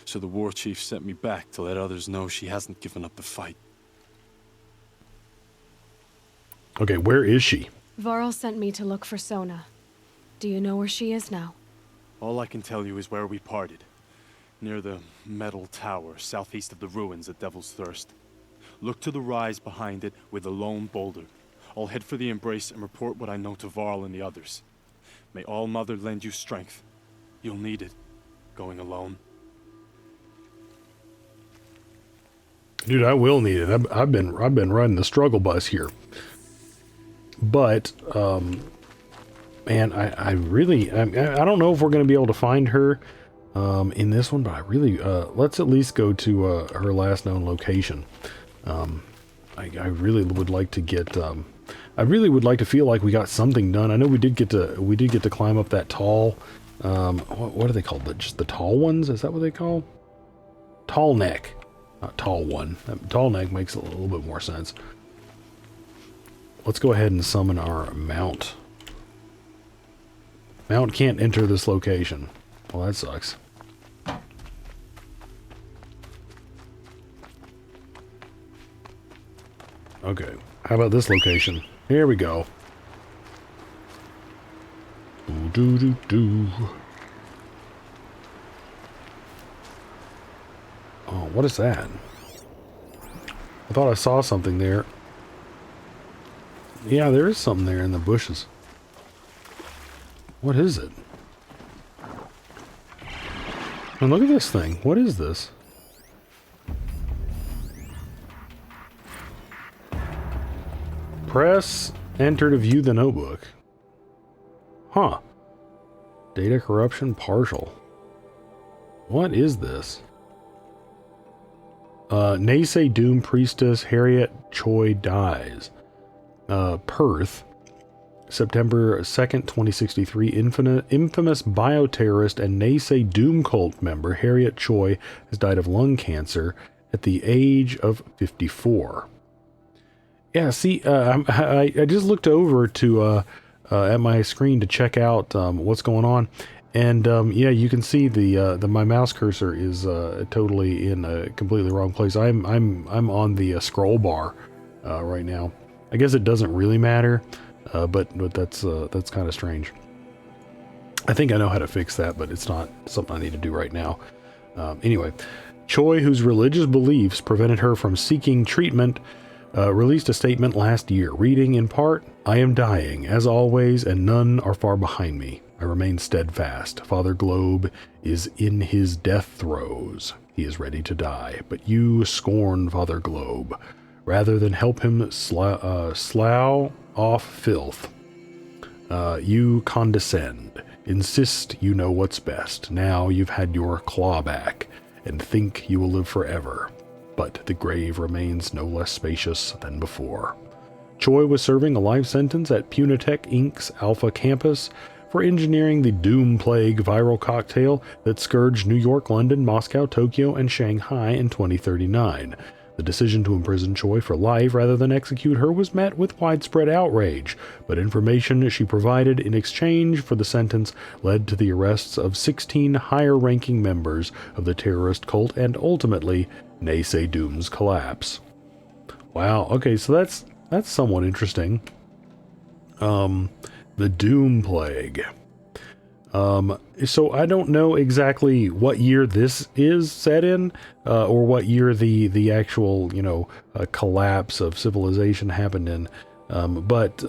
F: so the war chief sent me back to let others know she hasn't given up the fight.
A: Okay, where is she?
C: Varl sent me to look for Sona. Do you know where she is now?
F: All I can tell you is where we parted. Near the metal tower, southeast of the ruins at Devil's Thirst. Look to the rise behind it with a lone boulder. I'll head for the embrace and report what I know to Varl and the others. May All Mother lend you strength. You'll need it, going alone.
A: Dude, I will need it. I've been riding the struggle bus here. But, man, I don't know if we're going to be able to find her. in this one, but I really, let's at least go to her last known location. I really would like to get, I really would like to feel like we got something done. I know we did get to climb up that tall, what are they called? Just the tall ones? Is that what they call? Tall neck, not tall one. Tall neck makes a little bit more sense. Let's go ahead and summon our mount. Mount can't enter this location. Well, that sucks. Okay, how about this location? Here we go. Do do do. Oh, what is that? I thought I saw something there. Yeah, there is something there in the bushes. What is it? And look at this thing. What is this? Press enter to view the notebook. Huh. Data corruption partial. What is this? Naysay Doom Priestess Harriet Choi dies. Perth, September 2nd, 2063. Infamous bioterrorist and Naysay Doom cult member Harriet Choi has died of lung cancer at the age of 54. Yeah, see, I just looked over to at my screen to check out what's going on, and yeah, you can see the my mouse cursor is totally in a completely wrong place. I'm on the scroll bar right now. I guess it doesn't really matter, but that's kind of strange. I think I know how to fix that, but it's not something I need to do right now. Anyway, Choi, whose religious beliefs prevented her from seeking treatment, released a statement last year, reading in part, "I am dying, as always, and none are far behind me. I remain steadfast. Father Globe is in his death throes. He is ready to die, but you scorn Father Globe. Rather than help him slough off filth, you condescend, insist you know what's best. Now you've had your claw back, and think you will live forever. But the grave remains no less spacious than before." Choi was serving a life sentence at Punitech Inc.'s Alpha Campus for engineering the Doom Plague viral cocktail that scourged New York, London, Moscow, Tokyo, and Shanghai in 2039. The decision to imprison Choi for life rather than execute her was met with widespread outrage, but information she provided in exchange for the sentence led to the arrests of 16 higher-ranking members of the terrorist cult and ultimately Naysay Doom's collapse. Wow, okay, so that's somewhat interesting. The Doom Plague. So I don't know exactly what year this is set in, or what year the actual, collapse of civilization happened in. But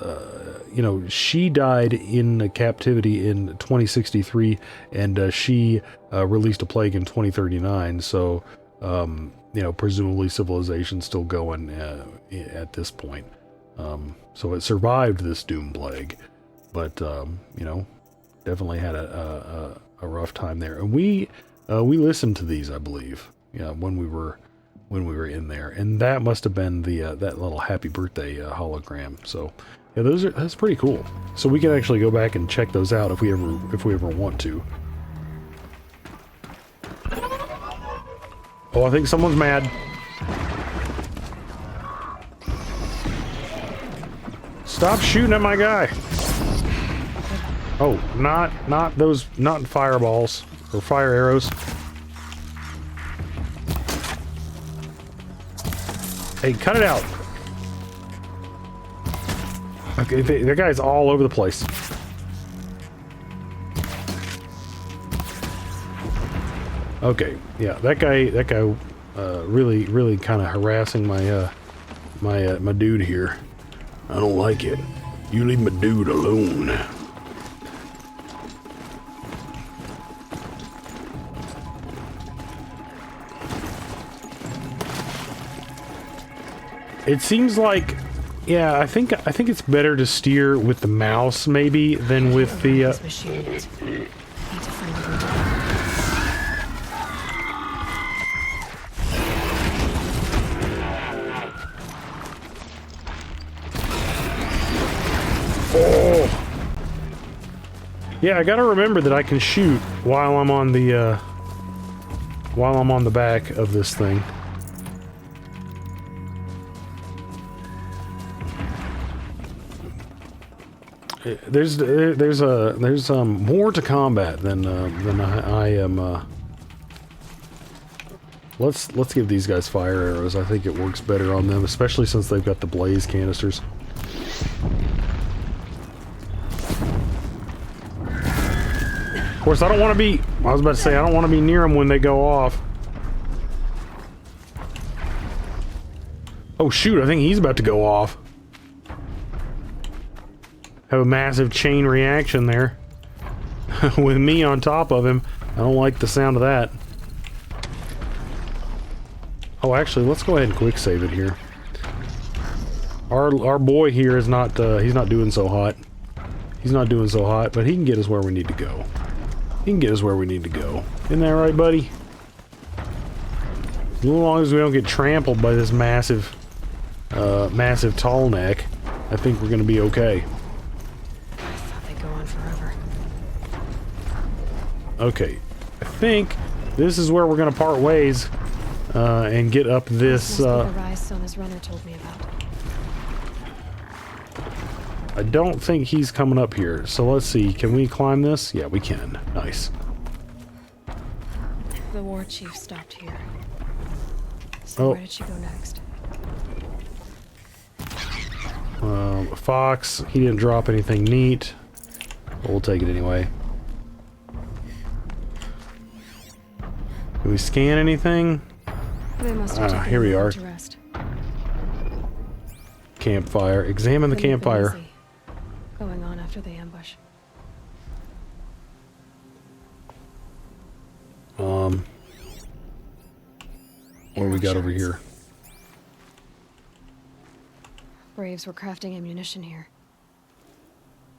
A: she died in captivity in 2063, and she released a plague in 2039. So, presumably civilization's still going at this point. So it survived this Doom Plague, but definitely had a rough time there. And we listened to these, I believe, when we were in there, and that must have been the that little happy birthday hologram. So yeah, that's pretty cool. So we can actually go back and check those out if we ever want to. Oh, I think someone's mad. Stop shooting at my guy. Oh, not those, not fireballs or fire arrows. Hey, cut it out. Okay, that guy's all over the place. Okay, yeah, that guy, really kind of harassing my, my dude here. I don't like it. You leave my dude alone. It seems like, yeah, I think it's better to steer with the mouse maybe than with the. Yeah, I gotta remember that I can shoot while I'm on the back of this thing. There's more to combat than I am. Let's give these guys fire arrows. I think it works better on them, especially since they've got the blaze canisters. Of course, I don't want to be. I was about to say I don't want to be near them when they go off. Oh shoot! I think he's about to go off. Have a massive chain reaction there with me on top of him. I don't like the sound of that. Oh, actually, let's go ahead and quick save it here. Our boy here is not he's not doing so hot. He's not doing so hot, but he can get us where we need to go. He can get us where we need to go. Isn't that right, buddy? As long as we don't get trampled by this massive tall neck, I think we're gonna be okay. Okay, I think this is where we're gonna part ways and get up this.
C: Must be the rise Sona's runner told me about.
A: I don't think he's coming up here. So let's see. Can we climb this? Yeah, we can. Nice.
C: The war chief stopped here. So where did she go next?
A: Fox. He didn't drop anything neat. But we'll take it anyway. Can we scan anything?
C: They must have taken
A: here we are.
C: to rest.
A: Campfire. Examine the
C: Couldn't have been
A: campfire.
C: easy going on after the ambush.
A: What do we got over here?
C: Braves were crafting ammunition here.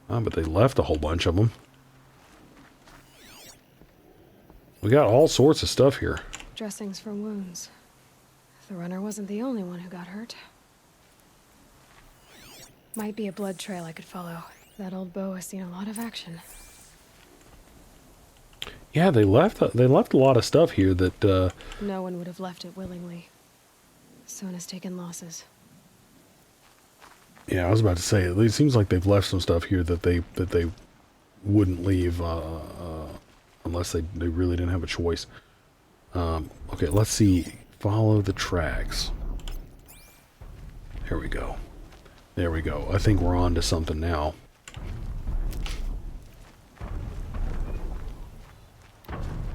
A: But they left a whole bunch of them. We got all sorts of stuff here.
C: Dressings for wounds. The runner wasn't the only one who got hurt. Might be a blood trail I could follow. That old bow has seen a lot of action.
A: Yeah, they left a lot of stuff here that
C: No one would have left it willingly. Sona's taken losses.
A: yeah, I was about to say it seems like they've left some stuff here that they wouldn't leave unless they really didn't have a choice. Okay, let's see. Follow the tracks. Here we go. There we go. I think we're on to something now.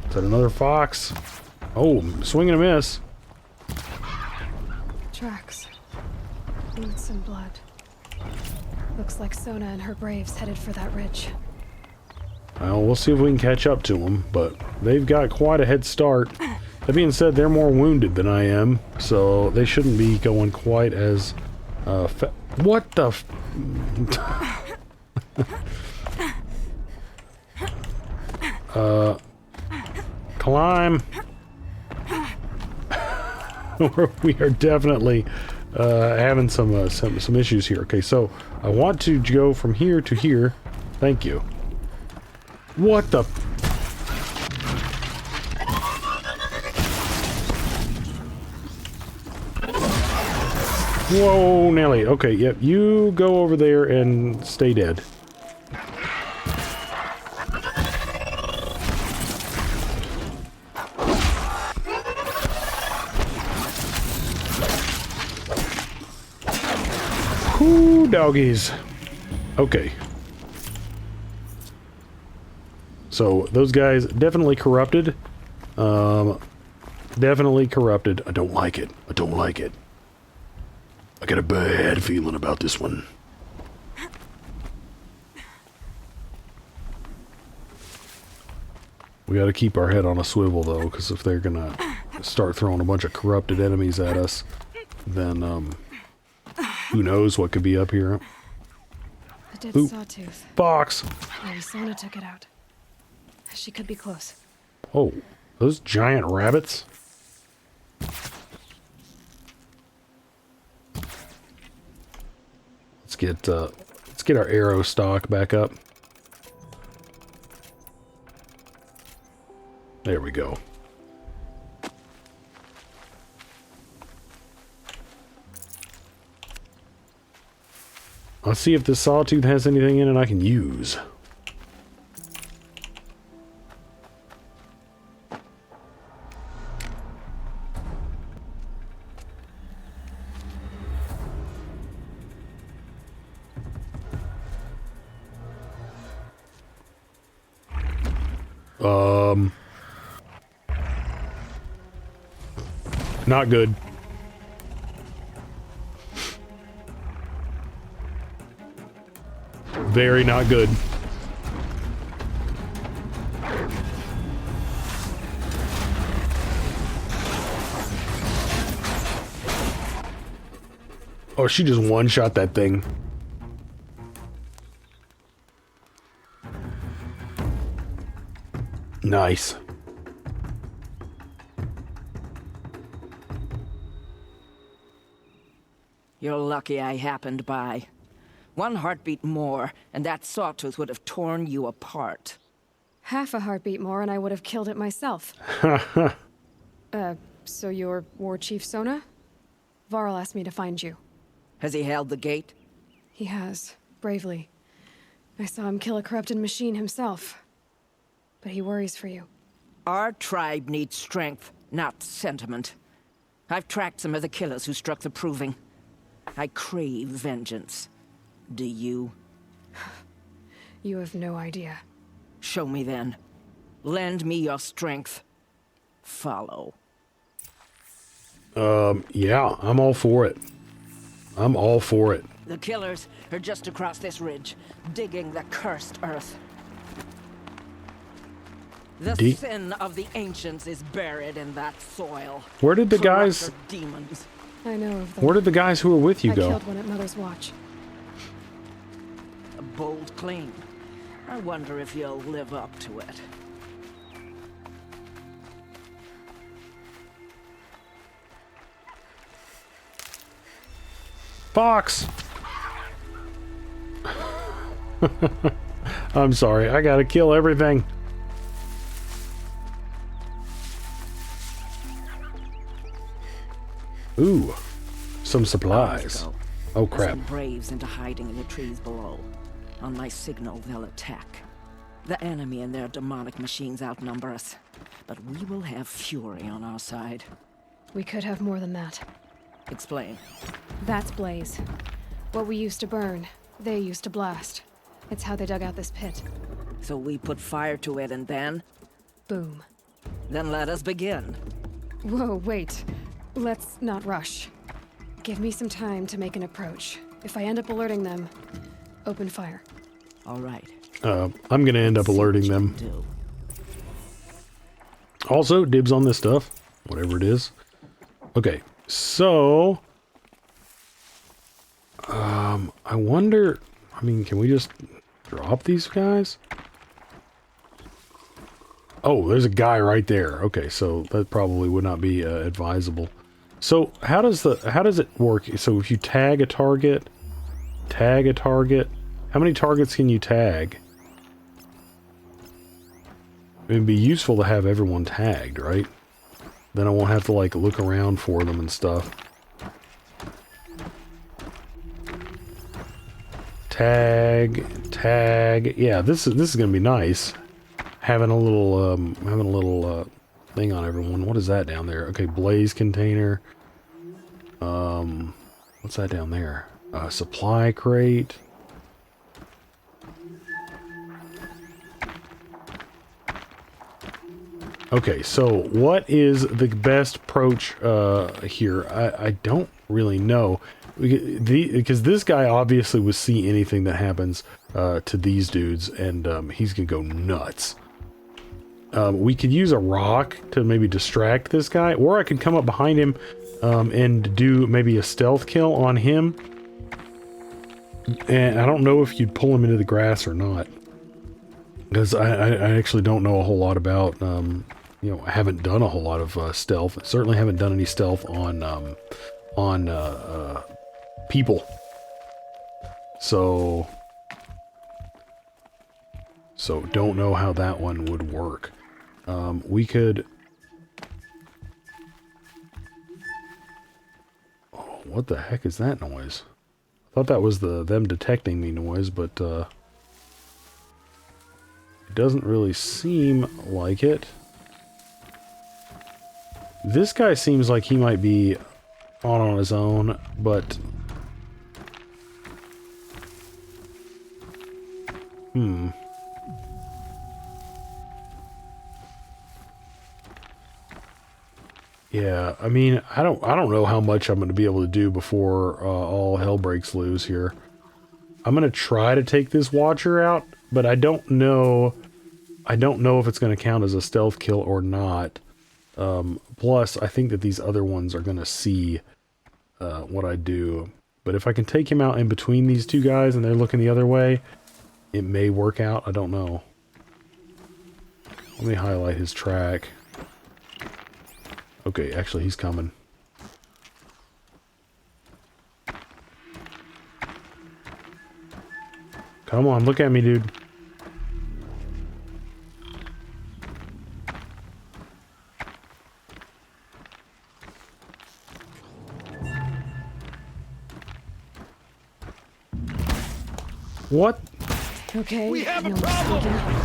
A: Is that another fox? Oh, swing and a miss.
C: Tracks. Boots and blood. Looks like Sona and her braves headed for that ridge.
A: Well, we'll see if we can catch up to them, but they've got quite a head start. That being said, they're more wounded than I am, so they shouldn't be going quite as what the f climb. We are definitely having some issues here. Okay, so I want to go from here to here. Thank you. What the? Whoa, Nelly. Okay, yep. You go over there and stay dead. Whoo, doggies. Okay. So, those guys definitely corrupted. Definitely corrupted. I don't like it. I don't like it. I got a bad feeling about this one. We gotta keep our head on a swivel, though, because if they're gonna start throwing a bunch of corrupted enemies at us, then, who knows what could be up here.
C: A dead
A: Ooh.
C: sawtooth.
A: Fox!
C: Maybe Sona took it out. She could be close.
A: Oh, those giant rabbits? Let's get our arrow stock back up. There we go. Let's see if this sawtooth has anything in it I can use. Not good. Very not good. Oh, she just one-shot that thing. Nice.
G: You're lucky I happened by. One heartbeat more, and that sawtooth would have torn you apart.
C: Half a heartbeat more and I would have killed it myself. So you're War Chief Sona? Varl asked me to find you.
G: Has he held the gate?
C: He has, bravely. I saw him kill a corrupted machine himself. But he worries for you.
G: Our tribe needs strength, not sentiment. I've tracked some of the killers who struck the Proving. I crave vengeance. Do you?
C: You have no idea.
G: Show me then. Lend me your strength. Follow.
A: Yeah, I'm all for it. I'm all for it.
G: The killers are just across this ridge, digging the cursed earth. The sin of the ancients is buried in that soil.
A: Where did the guys...
G: Demons.
C: I know of them.
A: Where did the guys who were with you
C: I
A: go?
C: killed one at Mother's Watch.
G: A bold claim. I wonder if you'll live up to it.
A: Fox! I'm sorry, I gotta kill everything. Ooh, some supplies. Oh crap.
G: Send braves into hiding in the trees below. On my signal, they'll attack. The enemy and their demonic machines outnumber us, but we will have fury on our side.
C: We could have more than that.
G: Explain.
C: That's Blaze. What we used to burn, they used to blast. It's how they dug out this pit.
G: So we put fire to it and then?
C: Boom.
G: Then let us begin.
C: Whoa, wait. Let's not rush. Give me some time to make an approach. If I end up alerting them, open fire.
G: All right.
A: I'm gonna end up alerting them. Also, dibs on this stuff. Whatever it is. Okay, so... I wonder... I mean, can we just drop these guys? Oh, there's a guy right there. Okay, so that probably would not be advisable. So how does it work? So if you tag a target, how many targets can you tag? It'd be useful to have everyone tagged, right? Then I won't have to like look around for them and stuff. Tag. Yeah, this is gonna be nice. Having a little thing on everyone. What is that down there? Okay, blaze container. What's that down there? Supply crate. Okay, so what is the best approach here? I don't really know. Because this guy obviously will see anything that happens to these dudes, and he's gonna go nuts. We could use a rock to maybe distract this guy, or I could come up behind him and do maybe a stealth kill on him. And I don't know if you'd pull him into the grass or not, because I actually don't know a whole lot about, you know, I haven't done a whole lot of stealth. Certainly haven't done any stealth on people. So don't know how that one would work. We could... Oh, what the heck is that noise? I thought that was them detecting me noise, but it doesn't really seem like it. This guy seems like he might be on his own, but... Yeah, I mean, I don't know how much I'm going to be able to do before all hell breaks loose here. I'm going to try to take this Watcher out, but I don't know if it's going to count as a stealth kill or not. Plus, I think that these other ones are going to see what I do. But if I can take him out in between these two guys and they're looking the other way, it may work out. I don't know. Let me highlight his track. Okay, actually, he's coming. Come on, look at me, dude. What?
C: Okay.
H: We have a
C: no one's
H: problem!
C: speaking.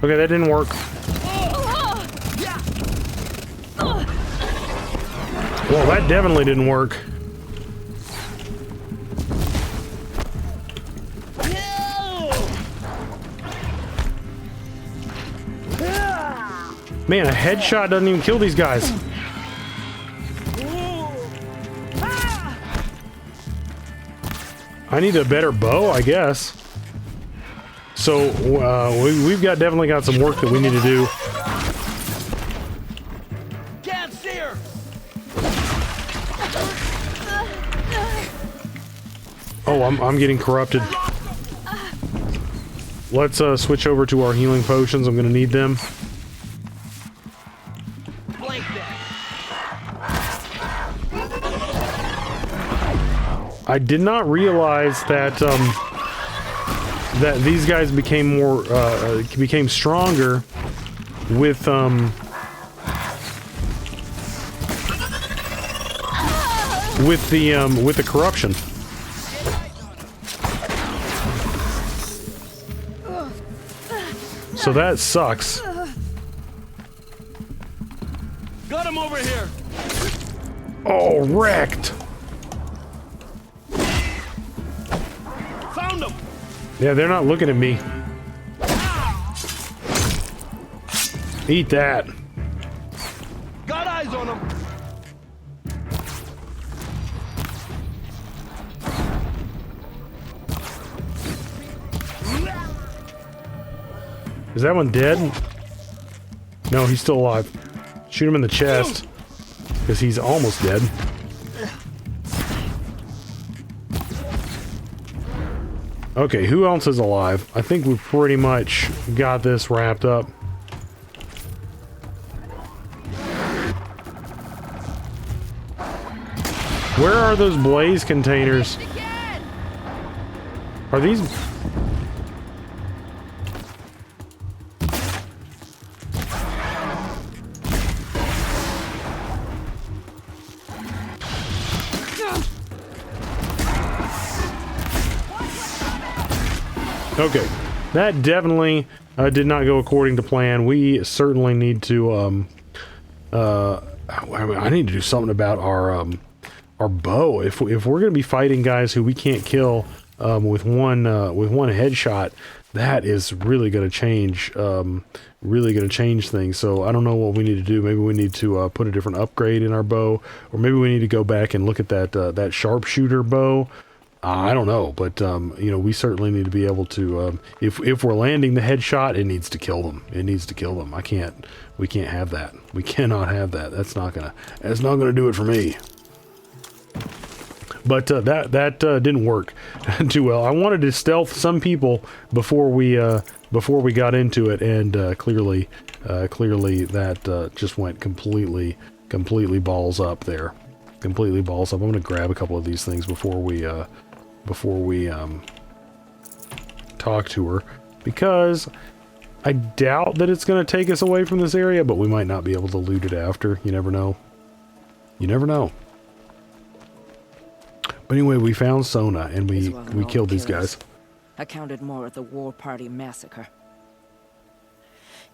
A: Okay, that didn't work. Well, that definitely didn't work. Man, a headshot doesn't even kill these guys. I need a better bow, I guess. So, we've definitely got some work that we need to do.
H: Can't see her!
A: Oh, I'm getting corrupted. Let's switch over to our healing potions. I'm gonna need them.
H: Blank that.
A: I did not realize that that these guys became more became stronger with the corruption. So that sucks.
H: Got him over here!
A: Oh, wrecked.
H: Found him!
A: Yeah, they're not looking at me. Eat that.
H: Got eyes on him!
A: Is that one dead? No, he's still alive. Shoot him in the chest. Because he's almost dead. Okay, who else is alive? I think we pretty much got this wrapped up. Where are those blaze containers? Are these... Okay, that definitely did not go according to plan. We certainly need to, I need to do something about our bow. If we're going to be fighting guys who we can't kill with one headshot, that is really going to change, things. So I don't know what we need to do. Maybe we need to put a different upgrade in our bow, or maybe we need to go back and look at that sharpshooter bow. I don't know, but you know, we certainly need to be able to. If we're landing the headshot, it needs to kill them. It needs to kill them. We can't have that. We cannot have that. That's not gonna do it for me. But that didn't work too well. I wanted to stealth some people before we got into it, and clearly that just went completely balls up there. Completely balls up. I'm gonna grab a couple of these things before we talk to her, because I doubt that it's going to take us away from this area, but we might not be able to loot it after. You never know. You never know. But anyway, we found Sona, and we killed these guys.
G: I counted more at the War Party massacre.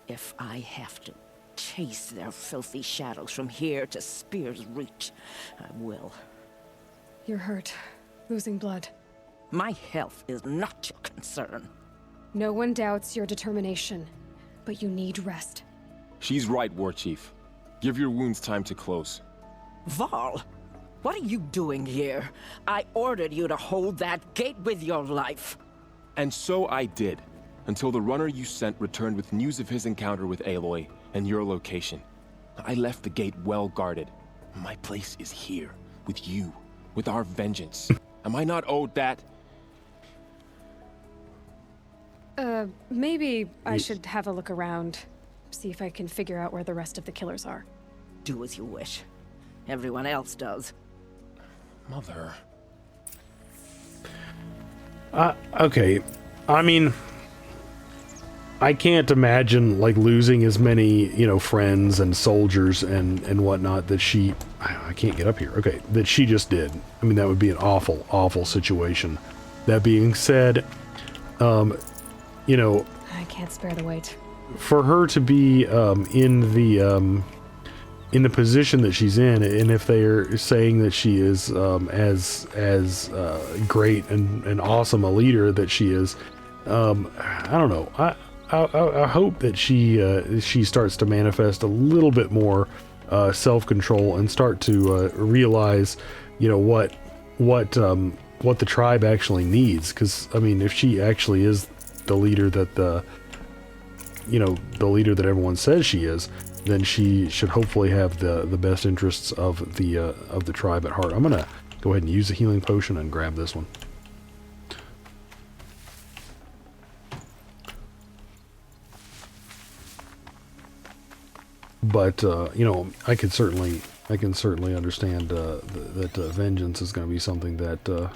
G: If I have to chase their filthy shadows from here to Spear's Reach, I will.
C: You're hurt. Losing blood.
G: My health is not your concern.
C: No one doubts your determination, but you need rest.
B: She's right, War Chief. Give your wounds time to close.
G: Val, what are you doing here? I ordered you to hold that gate with your life.
B: And so I did, until the runner you sent returned with news of his encounter with Aloy and your location. I left the gate well guarded. My place is here, with you, with our vengeance. Am I not owed that?
C: Maybe I should have a look around. See if I can figure out where the rest of the killers are.
G: Do as you wish. Everyone else does.
B: Mother.
A: Okay. I mean, I can't imagine, like, losing as many, you know, friends and soldiers and whatnot that she... I can't get up here. Okay, that she just did. I mean, that would be an awful, awful situation. That being said, you know...
C: I can't spare the weight.
A: For her to be in the position that she's in, and if they are saying that she is as great and awesome a leader that she is, I don't know. I hope that she starts to manifest a little bit more self-control and start to realize, you know, what the tribe actually needs. Because I mean, if she actually is the leader that the leader that everyone says she is, then she should hopefully have the best interests of the tribe at heart. I'm gonna go ahead and use a healing potion and grab this one. But you know, I can certainly understand that vengeance is going to be something that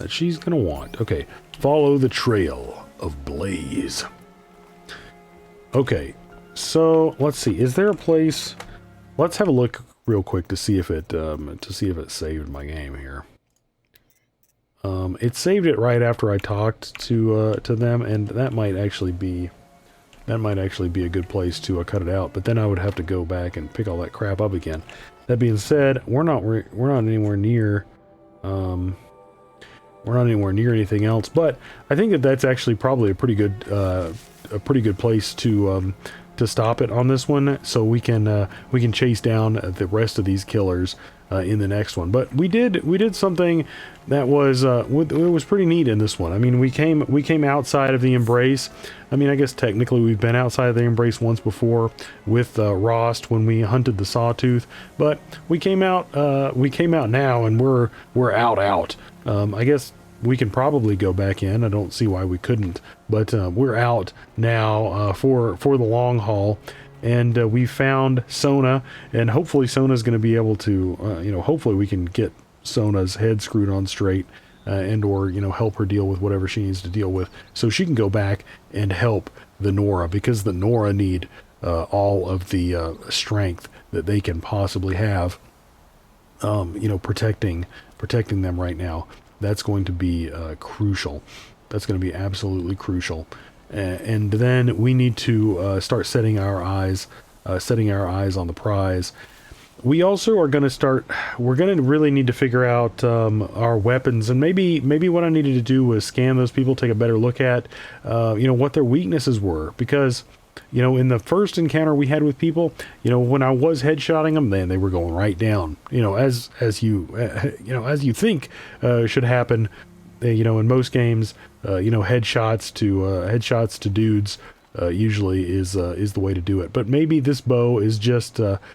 A: she's going to want. Okay, follow the trail of Blaze. Okay, so let's see. Is there a place? Let's have a look real quick to see if it saved my game here. It saved it right after I talked to them, and that might actually be a good place to cut it out. But then I would have to go back and pick all that crap up again. That being said, we're not anywhere near. We're not anywhere near anything else, but I think that that's actually probably a pretty good place to stop it on this one, so we can chase down the rest of these killers in the next one. But we did something that was it was pretty neat in this one. I mean, we came outside of the Embrace. I mean, I guess technically we've been outside of the Embrace once before with Rost when we hunted the Sawtooth, but we came out now, and we're out. I guess we can probably go back in. I don't see why we couldn't, but we're out now for the long haul, and we found Sona, and hopefully Sona's going to be able to, hopefully we can get Sona's head screwed on straight, and or help her deal with whatever she needs to deal with, so she can go back and help the Nora, because the Nora need all of the strength that they can possibly have. Protecting them right now. That's going to be crucial. That's going to be absolutely crucial. And then we need to start setting our eyes on the prize. We also are going to we're going to really need to figure out our weapons, and maybe what I needed to do was scan those people, take a better look at, what their weaknesses were, because in the first encounter we had with people, when I was headshotting them, then they were going right down. As you think should happen. In most games, headshots to dudes usually is the way to do it. But maybe this bow is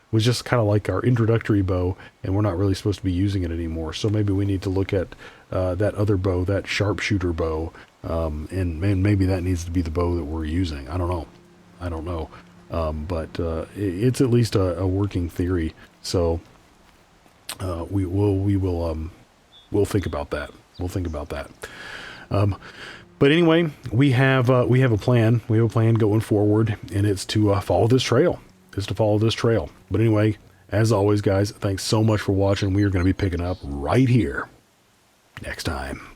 A: was just kind of like our introductory bow, and we're not really supposed to be using it anymore. So maybe we need to look at that other bow, that sharpshooter bow, and maybe that needs to be the bow that we're using. I don't know. But it's at least a working theory. So we'll think about that. But anyway, we have a plan. We have a plan going forward, and it's to follow this trail. But anyway, as always, guys, thanks so much for watching. We are going to be picking up right here next time.